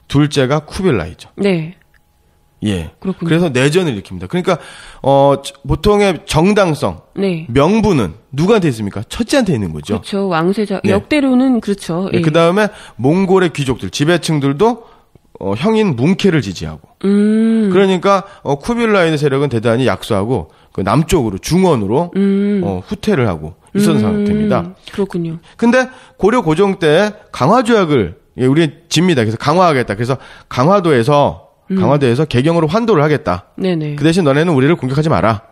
둘째가 쿠빌라이죠. 네. 예. 그렇군요. 그래서 내전을 일으킵니다. 그러니까 보통의 정당성, 네. 명분은 누구한테 있습니까? 첫째한테 있는 거죠. 그렇죠. 왕세자 네. 역대로는 그렇죠. 예. 그다음에 몽골의 귀족들, 지배층들도 형인 뭉케를 지지하고. 그러니까 쿠빌라이의 세력은 대단히 약소하고 그 남쪽으로 중원으로 후퇴를 하고 있었던 상태입니다. 그렇군요. 근데 고려 고종 때 강화조약을 우리 집니다. 그래서 강화하겠다. 그래서 강화도에서 개경으로 환도를 하겠다. 네네. 그 대신 너네는 우리를 공격하지 마라.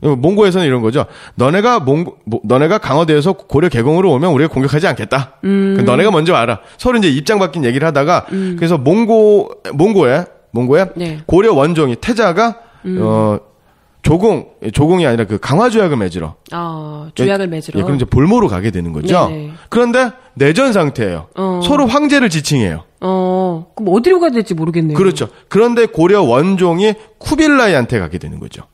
몽고에서는 이런 거죠. 너네가 강화도에서 고려 개경으로 오면 우리가 공격하지 않겠다. 너네가 먼저 와라. 서로 이제 입장 바뀐 얘기를 하다가 그래서 몽고의 네. 고려 원종이 태자가 조공이 아니라 그 강화조약을 맺으러. 조약을 맺으러. 예, 그럼 이제 볼모로 가게 되는 거죠. 네네. 그런데 내전 상태예요. 서로 황제를 지칭해요. 그럼 어디로 가야 될지 모르겠네요. 그렇죠. 그런데 고려 원종이 쿠빌라이한테 가게 되는 거죠.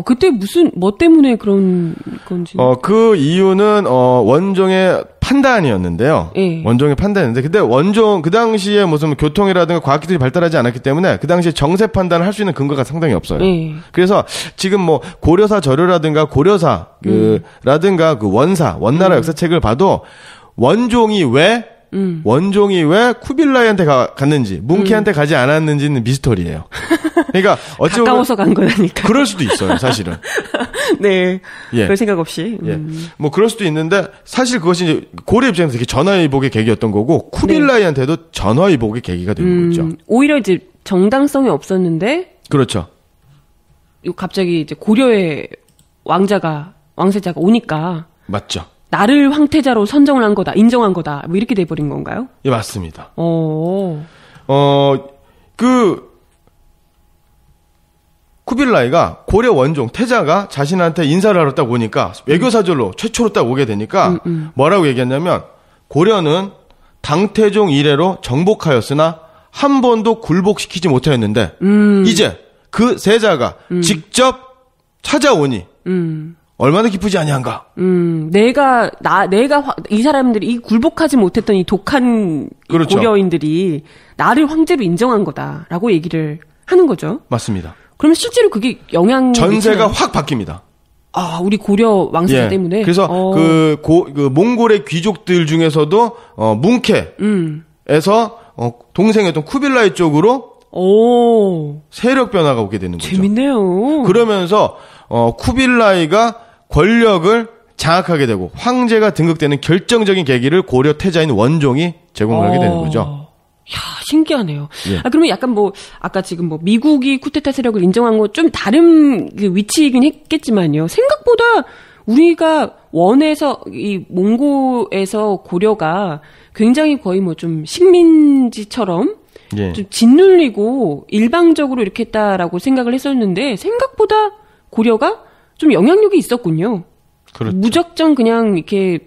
그때 뭐 때문에 그런 건지. 그 이유는 원종의 판단이었는데요. 예. 원종의 판단이었는데 근데 원종 그 당시에 무슨 교통이라든가 과학기술이 발달하지 않았기 때문에 그 당시에 정세 판단을 할 수 있는 근거가 상당히 없어요. 예. 그래서 지금 뭐 고려사 저료라든가 고려사 라든가 그 원나라 역사책을 봐도 원종이 왜 쿠빌라이한테 갔는지, 뭉케한테 가지 않았는지는 미스터리예요. 그러니까 어찌 보면 가까워서 간 거라니까. 그럴 수도 있어요, 사실은. 네. 예. 별 생각 없이. 예. 뭐 그럴 수도 있는데 사실 그것이 이제 고려 입장에서 되게 전화위복의 계기였던 거고 쿠빌라이한테도 전화위복의 계기가 된 거죠. 오히려 이제 정당성이 없었는데. 그렇죠. 갑자기 이제 고려의 왕세자가 오니까. 맞죠. 나를 황태자로 선정을 한 거다, 인정한 거다, 뭐 이렇게 돼버린 건가요? 예, 맞습니다. 쿠빌라이가 고려 원종 태자가 자신한테 인사를 하러 딱 오니까 외교사절로 최초로 딱 오게 되니까 뭐라고 얘기했냐면 고려는 당태종 이래로 정복하였으나 한 번도 굴복시키지 못하였는데 이제 그 세자가 직접 찾아오니 얼마나 기쁘지 아니한가? 내가 이 사람들이 이 굴복하지 못했던 이 독한 그렇죠. 고려인들이 나를 황제로 인정한 거다라고 얘기를 하는 거죠. 맞습니다. 그러면 실제로 그게 전세가 확 바뀝니다. 우리 고려 왕세자 때문에. 그래서 그 몽골의 귀족들 중에서도 뭉케에서 동생이었던 쿠빌라이 쪽으로 세력 변화가 오게 되는 거죠. 재밌네요. 그러면서 쿠빌라이가 권력을 장악하게 되고 황제가 등극되는 결정적인 계기를 고려 태자인 원종이 제공을 하게 되는 거죠. 야, 신기하네요. 예. 그러면 약간 아까 지금 미국이 쿠데타 세력을 인정한 거 좀 다른 그 위치이긴 했겠지만요. 생각보다 우리가 이 몽고에서 고려가 굉장히 거의 좀 식민지처럼 예. 좀 짓눌리고 일방적으로 이렇게 했다라고 생각을 했었는데 생각보다 고려가 좀 영향력이 있었군요. 그렇죠. 무작정 그냥 이렇게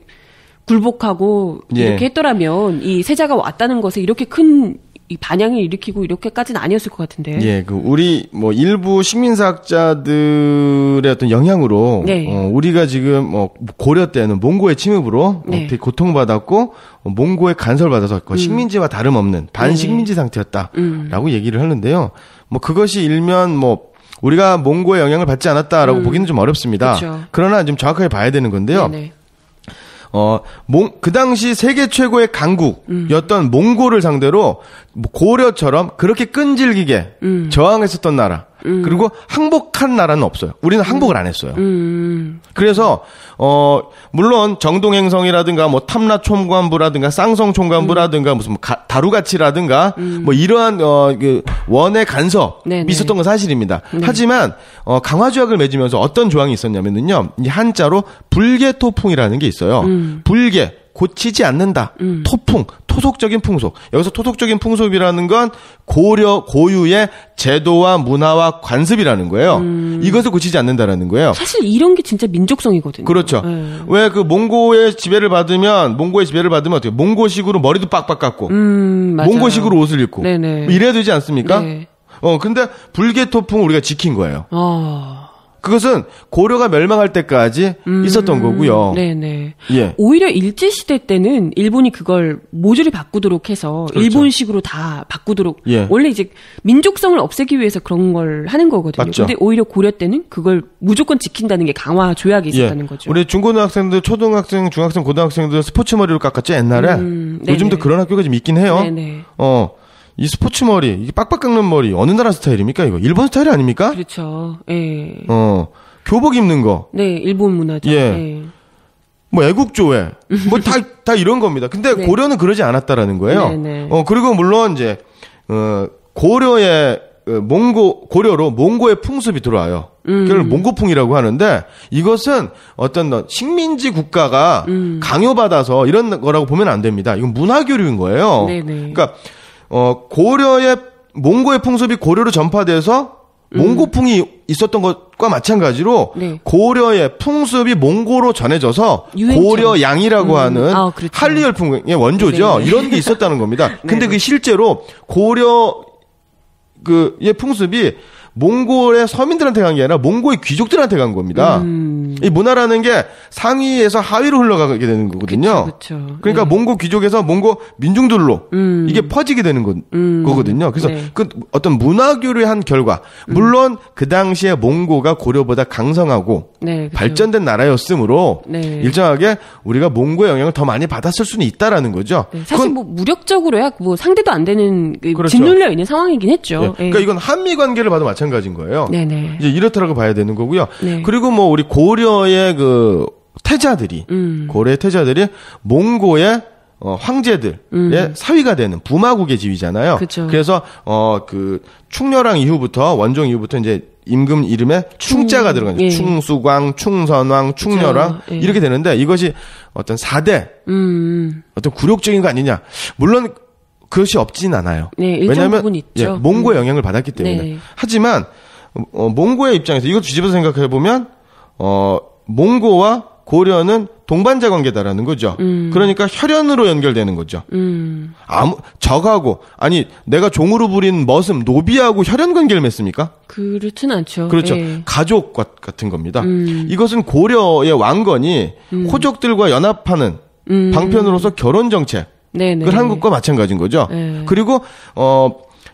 굴복하고 예. 이렇게 했더라면 이 세자가 왔다는 것에 이렇게 큰 이 반향을 일으키고 이렇게까지는 아니었을 것 같은데. 예, 그 우리 뭐 일부 식민사학자들의 어떤 영향으로 네. 우리가 지금 뭐 고려 때는 몽고의 침입으로 네. 되게 고통받았고 몽고의 간섭받아서 식민지와 다름없는 반식민지 상태였다라고 얘기를 하는데요. 뭐 그것이 일면 뭐 우리가 몽고의 영향을 받지 않았다라고 보기는 좀 어렵습니다. 그렇죠. 그러나 좀 정확하게 봐야 되는 건데요. 네네. 그 당시 세계 최고의 강국이었던 몽고를 상대로 고려처럼 그렇게 끈질기게 저항했었던 나라, 그리고 항복한 나라는 없어요. 우리는 항복을 안 했어요. 그래서, 물론 정동행성이라든가 뭐 탐라 총관부라든가 쌍성 총관부라든가 무슨 다루가치라든가 뭐 이러한, 원의 간섭이 네네. 있었던 건 사실입니다. 하지만, 강화조약을 맺으면서 어떤 조항이 있었냐면요. 이 한자로 불계토풍이라는 게 있어요. 불계. 고치지 않는다. 토풍, 토속적인 풍속. 여기서 토속적인 풍속이라는 건 고유의 제도와 문화와 관습이라는 거예요. 이것을 고치지 않는다라는 거예요. 사실 이런 게 진짜 민족성이거든요. 그렇죠. 네. 왜 그 몽고의 지배를 받으면 어떻게 몽고식으로 머리도 빡빡 깎고 맞아요. 몽고식으로 옷을 입고 네네. 뭐 이래야 되지 않습니까? 네. 근데 불계토풍을 우리가 지킨 거예요. 그것은 고려가 멸망할 때까지 있었던 거고요. 네네. 예. 오히려 일제시대 때는 일본이 그걸 모조리 바꾸도록 해서 그렇죠. 일본식으로 다 바꾸도록 예. 원래 이제 민족성을 없애기 위해서 그런 걸 하는 거거든요. 맞죠. 근데 오히려 고려 때는 그걸 무조건 지킨다는 게 강화 조약이 있었다는 거죠. 우리 중고등학생들, 초등학생, 중학생, 고등학생들 스포츠 머리로 깎았죠, 옛날에. 요즘도 네네. 그런 학교가 좀 있긴 해요. 네네. 이 스포츠 머리, 이게 빡빡 깎는 머리, 어느 나라 스타일입니까, 이거? 일본 스타일이 아닙니까? 그렇죠. 예. 교복 입는 거. 네, 일본 문화죠. 예. 예. 뭐 애국조회. 뭐 다 이런 겁니다. 근데 네. 고려는 그러지 않았다라는 거예요. 네네. 그리고 물론 이제, 고려의, 고려로 몽고의 풍습이 들어와요. 그걸 몽고풍이라고 하는데 이것은 어떤 식민지 국가가 강요받아서 이런 거라고 보면 안 됩니다. 이건 문화교류인 거예요. 네네. 그러니까 고려의 몽고의 풍습이 고려로 전파돼서 몽고풍이 있었던 것과 마찬가지로 네. 고려의 풍습이 몽고로 전해져서 유행처럼. 고려양이라고 하는 그렇죠. 한리열풍의 원조죠. 네. 이런 게 있었다는 겁니다. 근데 네. 그 실제로 고려 의 풍습이 몽골의 서민들한테 간 게 아니라 몽골의 귀족들한테 간 겁니다. 이 문화라는 게 상위에서 하위로 흘러가게 되는 거거든요. 그렇죠. 그러니까 네. 몽골 귀족에서 몽골 민중들로 이게 퍼지게 되는 거거든요. 그래서 네. 그 어떤 문화교류의 한 결과, 물론 그 당시에 몽고가 고려보다 강성하고 네, 그렇죠. 발전된 나라였으므로 네. 일정하게 우리가 몽고의 영향을 더 많이 받았을 수는 있다라는 거죠. 네, 사실 뭐 무력적으로야 뭐 상대도 안 되는 그렇죠. 짓눌려 있는 상황이긴 했죠. 예. 그러니까 이건 한미 관계를 봐도 마찬가지인 거예요. 네네. 이제 이렇다라고 봐야 되는 거고요. 네. 그리고 뭐 우리 고려의 그 태자들이 고려의 태자들이 몽고의 황제들의 사위가 되는 부마국의 지위잖아요. 그쵸. 그래서 그 충렬왕 이후부터 원종 이후부터 이제 임금 이름에 충자가 들어간 거죠. 예. 충수광, 충선왕, 충렬왕 그쵸. 예. 이렇게 되는데 이것이 어떤 4대 어떤 굴욕적인 거 아니냐. 물론 그것이 없진 않아요. 네, 일정 왜냐하면 부분 있죠. 몽고의 영향을 받았기 때문에. 네. 하지만 몽고의 입장에서 이것 뒤집어서 생각해 보면 몽고와 고려는 동반자 관계다라는 거죠. 그러니까 혈연으로 연결되는 거죠. 적하고 아니 내가 종으로 부린 머슴 노비하고 혈연 관계를 맺습니까? 그렇진 않죠. 그렇죠. 예. 가족 같은 겁니다. 이것은 고려의 왕건이 호족들과 연합하는 방편으로서 결혼 정책을 네네. 한 것과 마찬가지인 거죠. 네. 그리고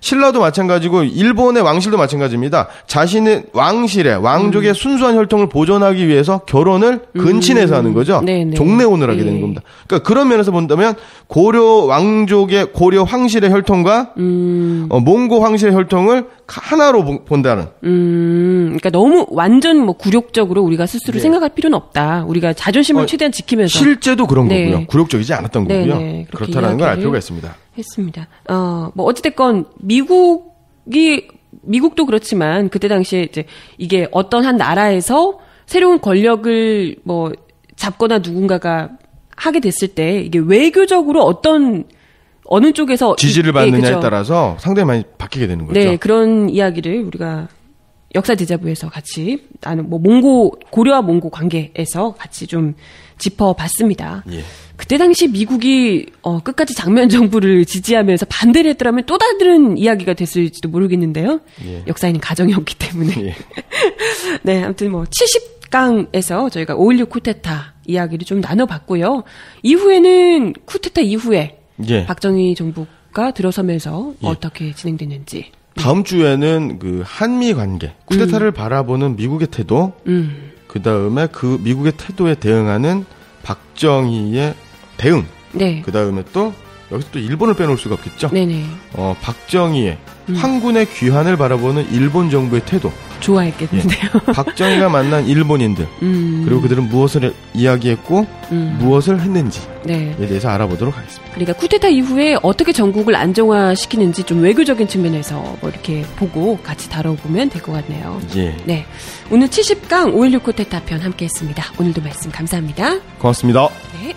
신라도 마찬가지고 일본의 왕실도 마찬가지입니다. 자신의 왕족의 순수한 혈통을 보존하기 위해서 결혼을 근친해서 하는 거죠. 네네. 종례혼을 하게 네. 되는 겁니다. 그러니까 그런 면에서 본다면 고려 황실의 혈통과 몽고 황실의 혈통을 하나로 본다는. 그러니까 너무 완전 뭐 굴욕적으로 우리가 스스로 네. 생각할 필요는 없다. 우리가 자존심을 최대한 지키면서 실제도 그런 네. 거고요. 굴욕적이지 않았던 네, 거고요. 네. 그렇게 그렇다는 걸 알 이야기를 필요가 있습니다. 했습니다. 뭐 어찌됐건 미국도 그렇지만 그때 당시에 이제 이게 어떤 한 나라에서 새로운 권력을 뭐 잡거나 누군가가 하게 됐을 때 이게 외교적으로 어떤 어느 쪽에서 지지를 받느냐에 따라서 상당히 많이 바뀌게 되는 거죠. 네, 그런 이야기를 우리가 역사 대자부에서 같이 나는 뭐 고려와 몽고 관계에서 같이 좀 짚어봤습니다. 예. 그때 당시 미국이 끝까지 장면 정부를 지지하면서 반대를 했더라면 또 다른 이야기가 됐을지도 모르겠는데요. 예. 역사에는 가정이었기 때문에. 예. 네, 아무튼 뭐 70강에서 저희가 5.16 쿠데타 이야기를 좀 나눠봤고요. 이후에는 쿠데타 이후에 예. 박정희 정부가 들어서면서 예. 어떻게 진행됐는지. 다음 주에는 그 한미 관계, 쿠데타를 바라보는 미국의 태도, 그 다음에 그 미국의 태도에 대응하는 박정희의 대응, 네. 그 다음에 또 여기서 또 일본을 빼놓을 수가 없겠죠. 네네. 박정희의 황군의 귀환을 바라보는 일본 정부의 태도. 좋아했겠는데요. 예. 박정희가 만난 일본인들, 그리고 그들은 무엇을 이야기했고 무엇을 했는지에 네. 대해서 알아보도록 하겠습니다. 그러니까 쿠데타 이후에 어떻게 전국을 안정화시키는지 좀 외교적인 측면에서 뭐 이렇게 보고 같이 다뤄보면 될 것 같네요. 예. 네. 오늘 70강 5.16 쿠데타 편 함께했습니다. 오늘도 말씀 감사합니다. 고맙습니다. 네.